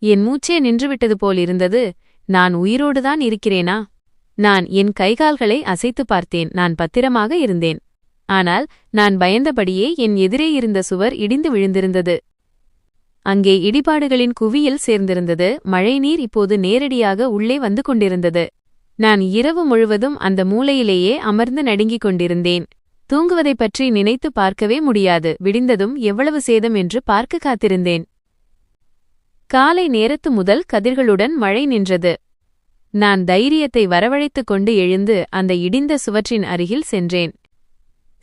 என் மூச்சே நின்றுவிட்டது போலிருந்தது. நான் உயிரோடுதான் இருக்கிறேனா? நான் என் கைகால்களை அசைத்து பார்த்தேன். நான் பத்திரமாக இருந்தேன். ஆனால் நான் பயந்தபடியே என் எதிரே இருந்த சுவர் இடிந்து விழுந்திருந்தது. அங்கே இடிபாடுகளின் குவியல் சேர்ந்திருந்தது. மழைநீர் இப்போது நேரடியாக உள்ளே வந்து கொண்டிருந்தது. நான் இரவு முழுவதும் அந்த மூலையிலேயே அமர்ந்து நடுங்கிக் கொண்டிருந்தேன். தூங்குவதைப் பற்றி நினைத்து பார்க்கவே முடியாது. விடிந்ததும் எவ்வளவு சேதம் என்று பார்க்க காத்திருந்தேன். காலை நேரத்து முதல் கதிர்களுடன் மழை நின்றது. நான் தைரியத்தை வரவழைத்துக் கொண்டு எழுந்து அந்த இடிந்த சுவற்றின் அருகில் சென்றேன்.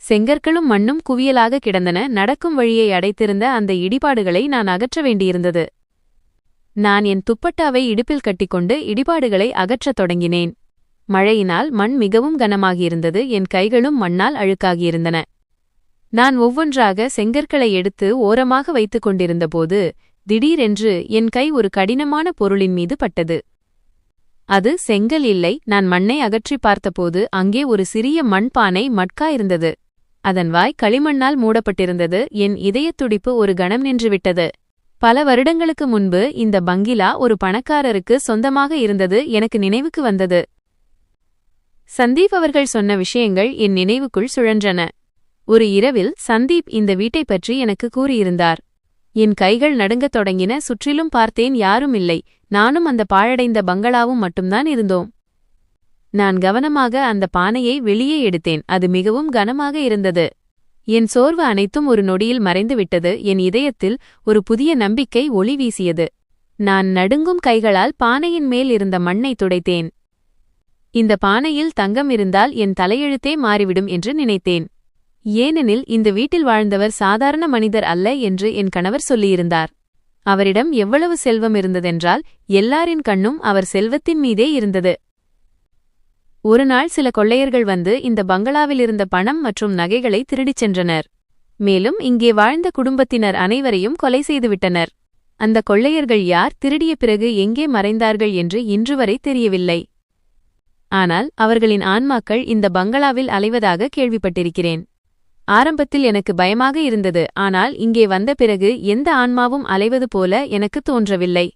செங்கற்களும் மண்ணும் குவியலாக கிடந்தன. நடக்கும் வழியை அடைத்திருந்த அந்த இடிபாடுகளை நான் அகற்ற வேண்டியிருந்தது. நான் என் துப்பட்டாவை இடுப்பில் கட்டிக்கொண்டு இடிபாடுகளை அகற்றத் தொடங்கினேன். மழையினால் மண் மிகவும் கனமாகியிருந்தது. என் கைகளும் மண்ணால் அழுக்காகியிருந்தன. நான் ஒவ்வொன்றாக செங்கற்களை எடுத்து ஓரமாக வைத்துக் கொண்டிருந்தபோது திடீரென்று என் கை ஒரு கடினமான பொருளின் மீது பட்டது. அது செங்கல் இல்லை. நான் மண்ணை அகற்றி பார்த்தபோது அங்கே ஒரு சிறிய மண்பானை மட்காயிருந்தது. அதன் வாய் களிமண்ணால் மூடப்பட்டிருந்தது. என் இதயத்துடிப்பு ஒரு கணம் நின்றுவிட்டது. பல வருடங்களுக்கு முன்பு இந்த பங்களா ஒரு பணக்காரருக்கு சொந்தமாக இருந்தது எனக்கு நினைவுக்கு வந்தது. சந்தீப் அவர்கள் சொன்ன விஷயங்கள் என் நினைவுக்குள் சுழன்றன. ஒரு இரவில் சந்தீப் இந்த வீட்டைப் பற்றி எனக்கு கூறியிருந்தார். என் கைகள் நடுங்கத் தொடங்கின. சுற்றிலும் பார்த்தேன். யாரும் இல்லை. நானும் அந்த பாழடைந்த பங்களாவும் மட்டும்தான் இருந்தோம். நான் கவனமாக அந்த பானையை வெளியே எடுத்தேன். அது மிகவும் கனமாக இருந்தது. என் சோர்வு அனைத்தும் ஒரு நொடியில் மறைந்துவிட்டது. என் இதயத்தில் ஒரு புதிய நம்பிக்கை ஒளி வீசியது. நான் நடுங்கும் கைகளால் பானையின் மேல் இருந்த மண்ணை துடைத்தேன். இந்த பானையில் தங்கம் இருந்தால் என் தலையெழுத்தே மாறிவிடும் என்று நினைத்தேன். ஏனெனில் இந்த வீட்டில் வாழ்ந்தவர் சாதாரண மனிதர் அல்ல என்று என் கணவர் சொல்லியிருந்தார். அவரிடம் எவ்வளவு செல்வம் இருந்ததென்றால் எல்லாரின் கண்ணும் அவர் செல்வத்தின் மீதே இருந்தது. ஒரு நாள் சில கொள்ளையர்கள் வந்து இந்த பங்களாவிலிருந்த பணம் மற்றும் நகைகளை திருடிச் சென்றனர். மேலும் இங்கே வாழ்ந்த குடும்பத்தினர் அனைவரையும் கொலை செய்துவிட்டனர். அந்த கொள்ளையர்கள் யார், திருடிய பிறகு எங்கே மறைந்தார்கள் என்று இன்றுவரை தெரியவில்லை. ஆனால் அவர்களின் ஆன்மாக்கள் இந்த பங்களாவில் அலைவதாக கேள்விப்பட்டிருக்கிறேன். ஆரம்பத்தில் எனக்கு பயமாக இருந்தது. ஆனால் இங்கே வந்த பிறகு எந்த ஆன்மாவும் அலைவது போல எனக்கு தோன்றவில்லை.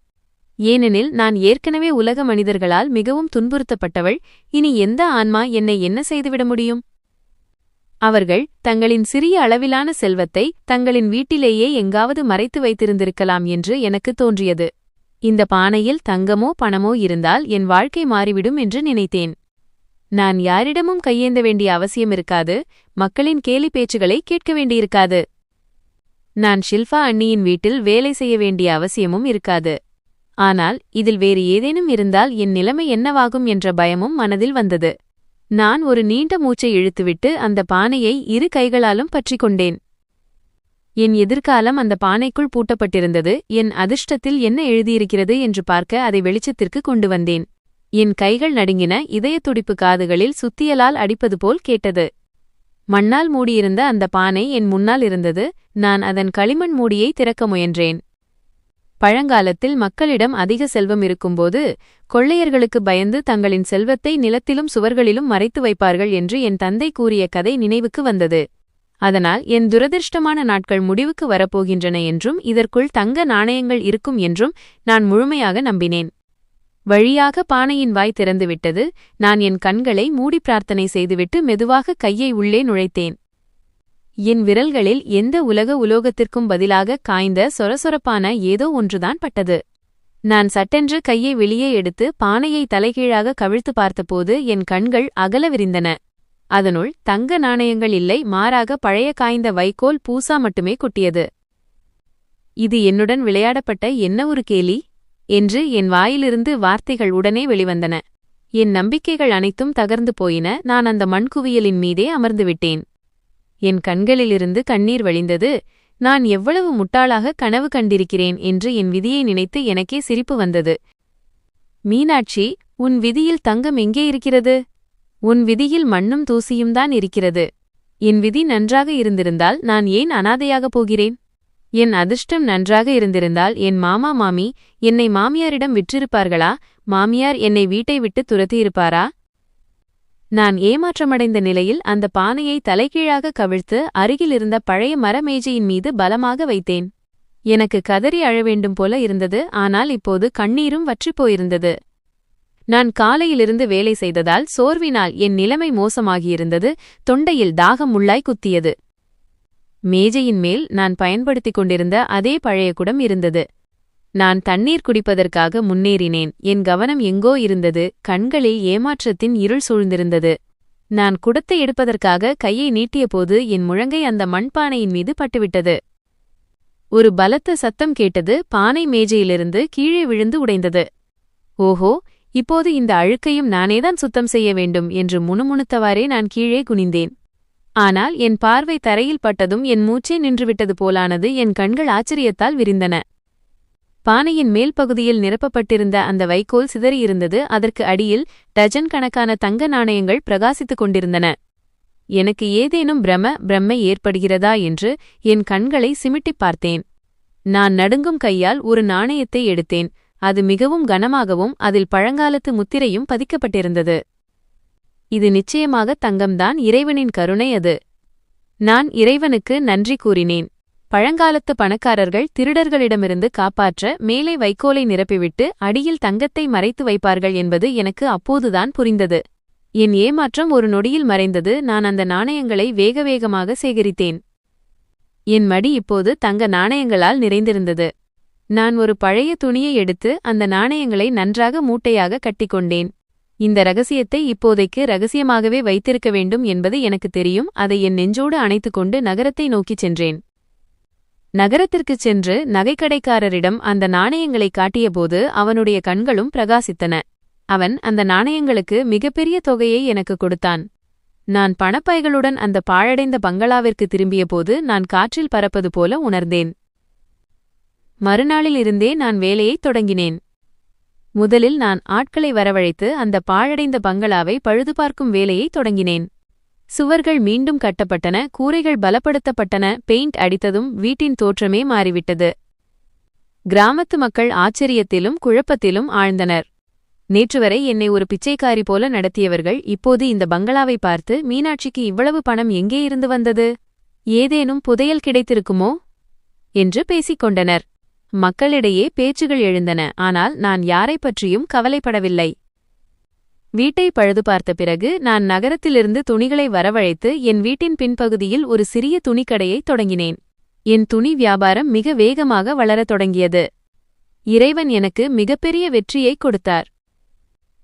ஏனெனில் நான் ஏற்கனவே உலக மனிதர்களால் மிகவும் துன்புறுத்தப்பட்டவள். இனி எந்த ஆன்மா என்னை என்ன செய்துவிட முடியும்? அவர்கள் தங்களின் சிறிய அளவிலான செல்வத்தை தங்களின் வீட்டிலேயே எங்காவது மறைத்து வைத்திருந்திருக்கலாம் என்று எனக்கு தோன்றியது. இந்த பானையில் தங்கமோ பணமோ இருந்தால் என் வாழ்க்கை மாறிவிடும் என்று நினைத்தேன். நான் யாரிடமும் கையேந்த வேண்டிய அவசியம் இருக்காது. மக்களின் கேலி பேச்சுகளை கேட்க வேண்டியிருக்காது. நான் ஷில்பா அண்ணியின் வீட்டில் வேலை செய்ய வேண்டிய அவசியமும் இருக்காது. ஆனால் இதில் வேறு ஏதேனும் இருந்தால் என் நிலைமை என்னவாகும் என்ற பயமும் மனதில் வந்தது. நான் ஒரு நீண்ட மூச்சை இழுத்துவிட்டு அந்த பானையை இரு கைகளாலும் பற்றிக் கொண்டேன். என் எதிர்காலம் அந்த பானைக்குள் பூட்டப்பட்டிருந்தது. என் அதிர்ஷ்டத்தில் என்ன எழுதியிருக்கிறது என்று பார்க்க அதை வெளிச்சத்திற்கு கொண்டு வந்தேன். என் கைகள் நடுங்கின. இதயத்துடிப்பு காதுகளில் சுத்தியலால் அடிப்பது போல் கேட்டது. மண்ணால் மூடியிருந்த அந்த பானை என் முன்னால் இருந்தது. நான் அதன் களிமண் மூடியை திறக்க முயன்றேன். பழங்காலத்தில் மக்களிடம் அதிக செல்வம் இருக்கும்போது கொள்ளையர்களுக்கு பயந்து தங்களின் செல்வத்தை நிலத்திலும் சுவர்களிலும் மறைத்து வைப்பார்கள் என்று என் தந்தை கூறிய கதை நினைவுக்கு வந்தது. அதனால் என் துரதிர்ஷ்டமான நாட்கள் முடிவுக்கு வரப்போகின்றன என்றும் இதற்குள் தங்க நாணயங்கள் இருக்கும் என்றும் நான் முழுமையாக நம்பினேன். வழியாக பானையின் வாய் திறந்துவிட்டது. நான் என் கண்களை மூடி பிரார்த்தனை செய்துவிட்டு மெதுவாக கையை உள்ளே நுழைத்தேன். என் விரல்களில் எந்த உலோகத்திற்கும் பதிலாக காய்ந்த சொரசொரப்பான ஏதோ ஒன்றுதான் பட்டது. நான் சட்டென்று கையை வெளியே எடுத்து பானையை தலைகீழாக கவிழ்த்து பார்த்தபோது என் கண்கள் அகல விரிந்தன. அதனுள் தங்க நாணயங்கள் இல்லை, மாறாக பழைய காய்ந்த வைக்கோல் பூசா மட்டுமே கொட்டியது. இது என்னுடன் விளையாடப்பட்ட என்ன ஒரு கேலி என்று என் வாயிலிருந்து வார்த்தைகள் உடனே வெளிவந்தன. என் நம்பிக்கைகள் அனைத்தும் தகர்ந்து போயின. நான் அந்த மண்குவியலின் மீதே அமர்ந்துவிட்டேன். என் கண்களிலிருந்து கண்ணீர் வழிந்தது. நான் எவ்வளவு முட்டாளாக கனவு கண்டிருக்கிறேன் என்று என் விதியை நினைத்து எனக்கே சிரிப்பு வந்தது. மீனாட்சி, உன் விதியில் தங்கம் எங்கே இருக்கிறது? உன் விதியில் மண்ணும் தூசியும் தான் இருக்கிறது. என் விதி நன்றாக இருந்திருந்தால் நான் ஏன் அனாதையாகப் போகிறேன்? என் அதிர்ஷ்டம் நன்றாக இருந்திருந்தால் என் மாமா மாமி என்னை மாமியாரிடம் விற்றிருப்பார்களா? மாமியார் என்னை வீட்டை விட்டு துரத்தியிருப்பாரா? நான் ஏமாற்றமடைந்த நிலையில் அந்த பானையை தலைகீழாக கவிழ்த்து அருகிலிருந்த பழைய மரமேஜையின் மீது பலமாக வைத்தேன். எனக்கு கதறி அழவேண்டும் போல இருந்தது. ஆனால் இப்போது கண்ணீரும் வற்றிப்போயிருந்தது. நான் காலையிலிருந்து வேலை செய்ததால் சோர்வினால் என் நிலைமை மோசமாகியிருந்தது. தொண்டையில் தாகம் முள்ளாய் குத்தியது. மேஜையின் மேல் நான் பயன்படுத்திக் கொண்டிருந்த அதே பழைய குடம் இருந்தது. நான் தண்ணீர் குடிப்பதற்காக முன்னேறினேன். என் கவனம் எங்கோ இருந்தது. கண்களில் ஏமாற்றத்தின் இருள் சூழ்ந்திருந்தது. நான் குடத்தை எடுப்பதற்காக கையை நீட்டியபோது என் முழங்கை அந்த மண்பானையின் மீது பட்டுவிட்டது. ஒரு பலத்த சத்தம் கேட்டது. பானை மேஜையிலிருந்து கீழே விழுந்து உடைந்தது. ஓஹோ, இப்போது இந்த அழுக்கையும் நானேதான் சுத்தம் செய்ய வேண்டும் என்று முணுமுணுத்தவாறே நான் கீழே குனிந்தேன். ஆனால் என் பார்வை தரையில் பட்டதும் என் மூச்சே நின்றுவிட்டது போலானது. என் கண்கள் ஆச்சரியத்தால் விரிந்தன. பானையின் மேல் பகுதியில் நிரப்பப்பட்டிருந்த அந்த வைக்கோல் சிதறியிருந்தது. அதற்கு அடியில் டஜன் கணக்கான தங்க நாணயங்கள் பிரகாசித்துக் கொண்டிருந்தன. எனக்கு ஏதேனும் பிரம்மை ஏற்படுகிறதா என்று என் கண்களை சிமிட்டிப் பார்த்தேன். நான் நடுங்கும் கையால் ஒரு நாணயத்தை எடுத்தேன். அது மிகவும் கனமாகவும் அதில் பழங்காலத்து முத்திரையும் பதிக்கப்பட்டிருந்தது. இது நிச்சயமாக தங்கம்தான். இறைவனின் கருணை அது. நான் இறைவனுக்கு நன்றி கூறினேன். பழங்காலத்து பணக்காரர்கள் திருடர்களிடமிருந்து காப்பாற்ற மேலே வைக்கோலை நிரப்பிவிட்டு அடியில் தங்கத்தை மறைத்து வைப்பார்கள் என்பது எனக்கு அப்போதுதான் புரிந்தது. என் ஏமாற்றம் ஒரு நொடியில் மறைந்தது. நான் அந்த நாணயங்களை வேக வேகமாக சேகரித்தேன். என் மடி இப்போது தங்க நாணயங்களால் நிறைந்திருந்தது. நான் ஒரு பழைய துணியை எடுத்து அந்த நாணயங்களை நன்றாக மூட்டையாக கட்டிக்கொண்டேன். இந்த ரகசியத்தை இப்போதைக்கு ரகசியமாகவே வைத்திருக்க வேண்டும் என்பது எனக்கு தெரியும். அதை என் நெஞ்சோடு அணைத்துக்கொண்டு நகரத்தை நோக்கிச் சென்றேன். நகரத்திற்குச் சென்று நகைக்கடைக்காரரிடம் அந்த நாணயங்களை காட்டியபோது அவனுடைய கண்களும் பிரகாசித்தன. அவன் அந்த நாணயங்களுக்கு மிகப்பெரிய தொகையை எனக்கு கொடுத்தான். நான் பணப்பைகளுடன் அந்த பாழடைந்த பங்களாவிற்கு திரும்பியபோது நான் காற்றில் பறப்பது போல உணர்ந்தேன். மறுநாளிலிருந்தே நான் வேலையைத் தொடங்கினேன். முதலில் நான் ஆட்களை வரவழைத்து அந்த பாழடைந்த பங்களாவை பழுதுபார்க்கும் வேலையைத் தொடங்கினேன். சுவர்கள் மீண்டும் கட்டப்பட்டன. கூரைகள் பலப்படுத்தப்பட்டன. பெயிண்ட் அடித்ததும் வீட்டின் தோற்றமே மாறிவிட்டது. கிராமத்து மக்கள் ஆச்சரியத்திலும் குழப்பத்திலும் ஆழ்ந்தனர். நேற்றுவரை என்னை ஒரு பிச்சைக்காரி போல நடத்தியவர்கள் இப்போது இந்த பங்களாவை பார்த்து, மீனாட்சிக்கு இவ்வளவு பணம் எங்கே இருந்து வந்தது? ஏதேனும் புதையல் கிடைத்திருக்குமோ என்று பேசிக்கொண்டனர். மக்களிடையே பேச்சுகள் எழுந்தன. ஆனால் நான் யாரைப் பற்றியும் கவலைப்படவில்லை. வீட்டை பழுது பார்த்த பிறகு நான் நகரத்திலிருந்து துணிகளை வரவழைத்து என் வீட்டின் பின்பகுதியில் ஒரு சிறிய துணிக்கடையைத் தொடங்கினேன். என் துணி வியாபாரம் மிக வேகமாக வளரத் தொடங்கியது. இறைவன் எனக்கு மிகப்பெரிய வெற்றியைக் கொடுத்தார்.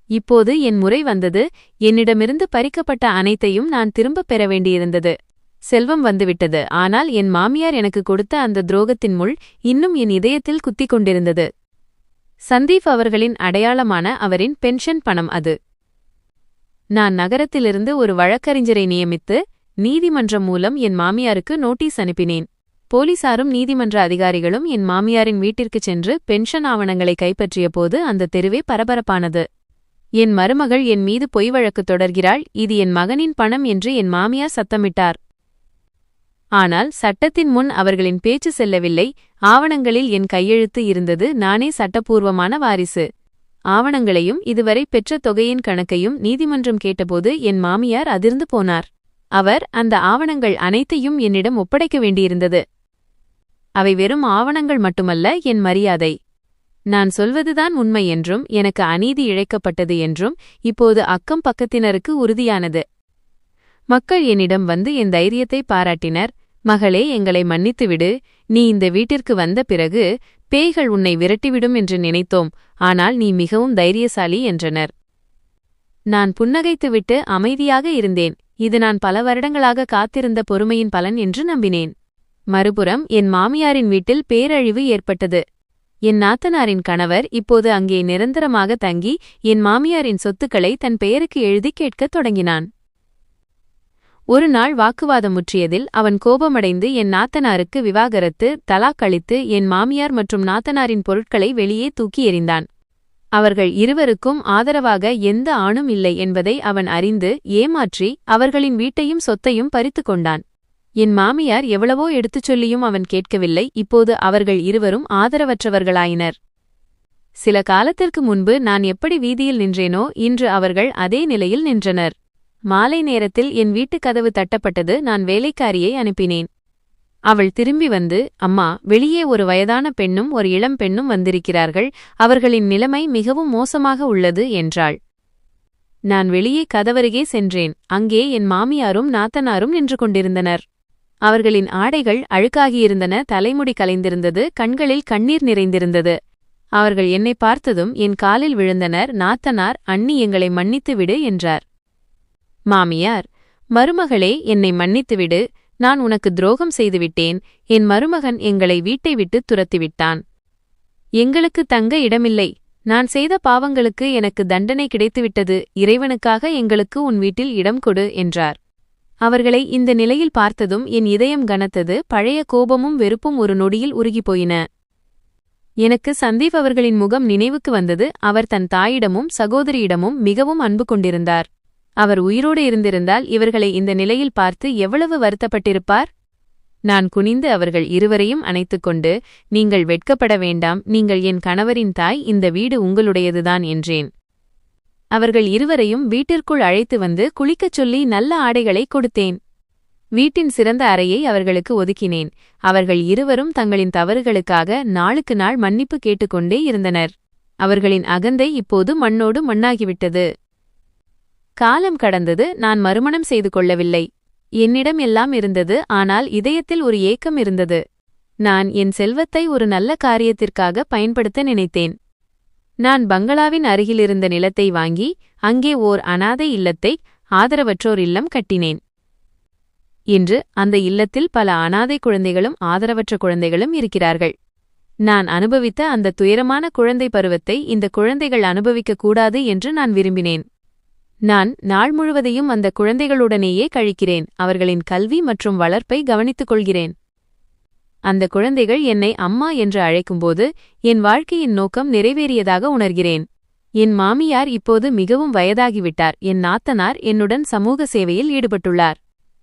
இப்போது என் முறை வந்தது. என்னிடமிருந்து பறிக்கப்பட்ட அனைத்தையும் நான் திரும்பப் பெற வேண்டியிருந்தது. செல்வம் வந்துவிட்டது. ஆனால் என் மாமியார் எனக்கு கொடுத்த அந்த துரோகத்தின் முள் இன்னும் என் இதயத்தில் குத்திக் கொண்டிருந்தது. சந்தீப் அவர்களின் அடையாளமான அவரின் பென்ஷன் பணம் அது. நான் நகரத்திலிருந்து ஒரு வழக்கறிஞரை நியமித்து நீதிமன்றம் மூலம் என் மாமியாருக்கு நோட்டீஸ் அனுப்பினேன். போலீசாரும் நீதிமன்ற அதிகாரிகளும் என் மாமியாரின் வீட்டிற்குச் சென்று பென்ஷன் ஆவணங்களை கைப்பற்றிய போது அந்த தெருவே பரபரப்பானது. என் மருமகள் என் மீது பொய் வழக்கு தொடர்கிறாள். இது என் மகனின் பணம் என்று என் மாமியார் சத்தமிட்டார். ஆனால் சட்டத்தின் முன் அவர்களின் பேச்சு செல்லவில்லை. ஆவணங்களில் என் கையெழுத்து இருந்தது. நானே சட்டப்பூர்வமான வாரிசு. ஆவணங்களையும் இதுவரை பெற்ற தொகையின் கணக்கையும் நீதிமன்றம் கேட்டபோது என் மாமியார் அதிர்ந்து போனார். அவர் அந்த ஆவணங்கள் அனைத்தையும் என்னிடம் ஒப்படைக்க வேண்டியிருந்தது. அவை வெறும் ஆவணங்கள் மட்டுமல்ல, என் மரியாதை. நான் சொல்வதுதான் உண்மை என்றும் எனக்கு அநீதி இழைக்கப்பட்டது என்றும் இப்போது அக்கம் பக்கத்தினருக்கு உறுதியானது. மக்கள் என்னிடம் வந்து என் தைரியத்தை பாராட்டினர். மகளே, எங்களை மன்னித்துவிடு. நீ இந்த வீட்டிற்கு வந்த பிறகு பேய்கள் உன்னை விரட்டிவிடும் என்று நினைத்தோம். ஆனால் நீ மிகவும் தைரியசாலி என்றனர். நான் புன்னகைத்துவிட்டு அமைதியாக இருந்தேன். இது நான் பல வருடங்களாக காத்திருந்த பொறுமையின் பலன் என்று நம்பினேன். மறுபுறம் என் மாமியாரின் வீட்டில் பேரழிவு ஏற்பட்டது. என் நாத்தனாரின் கணவர் இப்போது அங்கே நிரந்தரமாக தங்கி என் மாமியாரின் சொத்துக்களை தன் பெயருக்கு எழுதி கேட்கத் தொடங்கினான். ஒரு நாள் வாக்குவாதம் முற்றியதில் அவன் கோபமடைந்து என் நாத்தனாருக்கு விவாகரத்து தலாக் அளித்து என் மாமியார் மற்றும் நாத்தனாரின் பொருட்களை வெளியே தூக்கி எறிந்தான். அவர்கள் இருவருக்கும் ஆதரவாக எந்த ஆணும் இல்லை என்பதை அவன் அறிந்து ஏமாற்றி அவர்களின் வீட்டையும் சொத்தையும் பறித்து கொண்டான். என் மாமியார் எவ்வளவோ எடுத்துச் சொல்லியும் அவன் கேட்கவில்லை. இப்போது அவர்கள் இருவரும் ஆதரவற்றவர்களாயினர். சில காலத்திற்கு முன்பு நான் எப்படி வீதியில் நின்றேனோ இன்று அவர்கள் அதே நிலையில் நின்றனர். மாலை நேரத்தில் என் வீட்டுக் கதவு தட்டப்பட்டது. நான் வேலைக்காரியை அனுப்பினேன். அவள் திரும்பி வந்து, அம்மா, வெளியே ஒரு வயதான பெண்ணும் ஒரு இளம் பெண்ணும் வந்திருக்கிறார்கள். அவர்களின் நிலைமை மிகவும் மோசமாக உள்ளது என்றாள். நான் வெளியே கதவருகே சென்றேன். அங்கே என் மாமியாரும் நாத்தனாரும் நின்று கொண்டிருந்தனர். அவர்களின் ஆடைகள் அழுக்காகியிருந்தன, தலைமுடி கலைந்திருந்தது, கண்களில் கண்ணீர் நிறைந்திருந்தது. அவர்கள் என்னை பார்த்ததும் என் காலில் விழுந்தனர். நாத்தனார், அண்ணி, எங்களை மன்னித்து விடு என்றார். மாமியார், மருமகளே, என்னை மன்னித்துவிடு. நான் உனக்கு துரோகம் செய்துவிட்டேன். என் மருமகன் எங்களை வீட்டை விட்டு துரத்திவிட்டான். எங்களுக்கு தங்க இடமில்லை. நான் செய்த பாவங்களுக்கு எனக்கு தண்டனை கிடைத்துவிட்டது. இறைவனுக்காக எங்களுக்கு உன் வீட்டில் இடம் கொடு என்றார். அவர்களை இந்த நிலையில் பார்த்ததும் என் இதயம் கனத்தது. பழைய கோபமும் வெறுப்பும் ஒரு நொடியில் உருகிப்போயின. எனக்கு சந்தீப் அவர்களின் முகம் நினைவுக்கு வந்தது. அவர் தன் தாயிடமும் சகோதரியிடமும் மிகவும் அன்பு கொண்டிருந்தார். அவர் உயிரோடு இருந்திருந்தால் இவர்களை இந்த நிலையில் பார்த்து எவ்வளவு வருத்தப்பட்டிருப்பார். நான் குனிந்து அவர்கள் இருவரையும் அணைத்துக்கொண்டு, நீங்கள் வெட்கப்பட வேண்டாம், நீங்கள் என் கணவரின் தாய், இந்த வீடு உங்களுடையதுதான் என்றேன். அவர்கள் இருவரையும் வீட்டிற்குள் அழைத்து வந்து குளிக்கச் சொல்லி நல்ல ஆடைகளை கொடுத்தேன். வீட்டின் சிறந்த அறையை அவர்களுக்கு ஒதுக்கினேன். அவர்கள் இருவரும் தங்களின் தவறுகளுக்காக நாளுக்கு நாள் மன்னிப்பு கேட்டுக்கொண்டே இருந்தனர். அவர்களின் அகந்தை இப்போது மண்ணோடு மண்ணாகிவிட்டது. காலம் கடந்தது. நான் மறுமணம் செய்து கொள்ளவில்லை. என்னிடம் எல்லாம் இருந்தது. ஆனால் இதயத்தில் ஒரு ஏக்கம் இருந்தது. நான் என் செல்வத்தை ஒரு நல்ல காரியத்திற்காக பயன்படுத்த நினைத்தேன். நான் பங்களாவின் அருகிலிருந்த நிலத்தை வாங்கி அங்கே ஓர் அனாதை இல்லத்தை, ஆதரவற்றோர் இல்லம் கட்டினேன். இன்று அந்த இல்லத்தில் பல அனாதை குழந்தைகளும் ஆதரவற்ற குழந்தைகளும் இருக்கிறார்கள். நான் அனுபவித்த அந்த துயரமான குழந்தை பருவத்தை இந்த குழந்தைகள் அனுபவிக்கக் கூடாது என்று நான் விரும்பினேன். நான் நாள் முழுவதையும் அந்த குழந்தைகளுடனேயே கழிக்கிறேன். அவர்களின் கல்வி மற்றும் வளர்ப்பை கவனித்துக் கொள்கிறேன். அந்த குழந்தைகள் என்னை அம்மா என்று அழைக்கும்போது என் வாழ்க்கையின் நோக்கம் நிறைவேறியதாக உணர்கிறேன். என் மாமியார் இப்போது மிகவும் வயதாகிவிட்டார். என் நாத்தனார் என்னுடன் சமூக சேவையில் ஈடுபட்டுள்ளார்.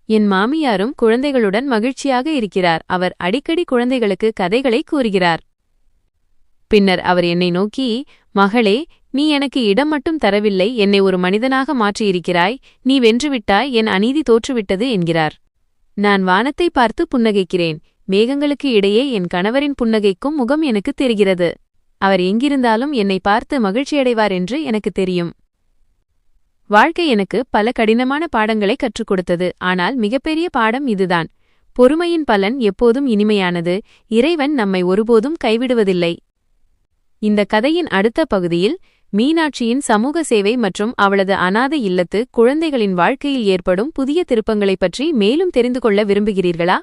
என் மாமியாரும் குழந்தைகளுடன் மகிழ்ச்சியாக இருக்கிறார். அவர் அடிக்கடி குழந்தைகளுக்கு கதைகளை கூறுகிறார். பின்னர் அவர் என்னை நோக்கி, மகளே, நீ எனக்கு இடம் மட்டும் தரவில்லை, என்னை ஒரு மனிதனாக மாற்றியிருக்கிறாய். நீ வென்றுவிட்டாய், என் அநீதி தோற்றுவிட்டது என்கிறார். நான் வானத்தை பார்த்து புன்னகைக்கிறேன். மேகங்களுக்கு இடையே என் கணவரின் புன்னகைக்கும் முகம் எனக்கு தெரிகிறது. அவர் எங்கிருந்தாலும் என்னை பார்த்து மகிழ்ச்சியடைவார் என்று எனக்கு தெரியும். வாழ்க்கை எனக்கு பல கடினமான பாடங்களை கற்றுக் கொடுத்தது. ஆனால் மிகப்பெரிய பாடம் இதுதான். பொறுமையின் பலன் எப்போதும் இனிமையானது. இறைவன் நம்மை ஒருபோதும் கைவிடுவதில்லை. இந்த கதையின் அடுத்த பகுதியில் மீனாட்சியின் சமூக சேவை மற்றும் அவளது அனாதை இல்லத்து குழந்தைகளின் வாழ்க்கையில் ஏற்படும் புதிய திருப்பங்களைப் பற்றி மேலும் தெரிந்து கொள்ள விரும்புகிறீர்களா?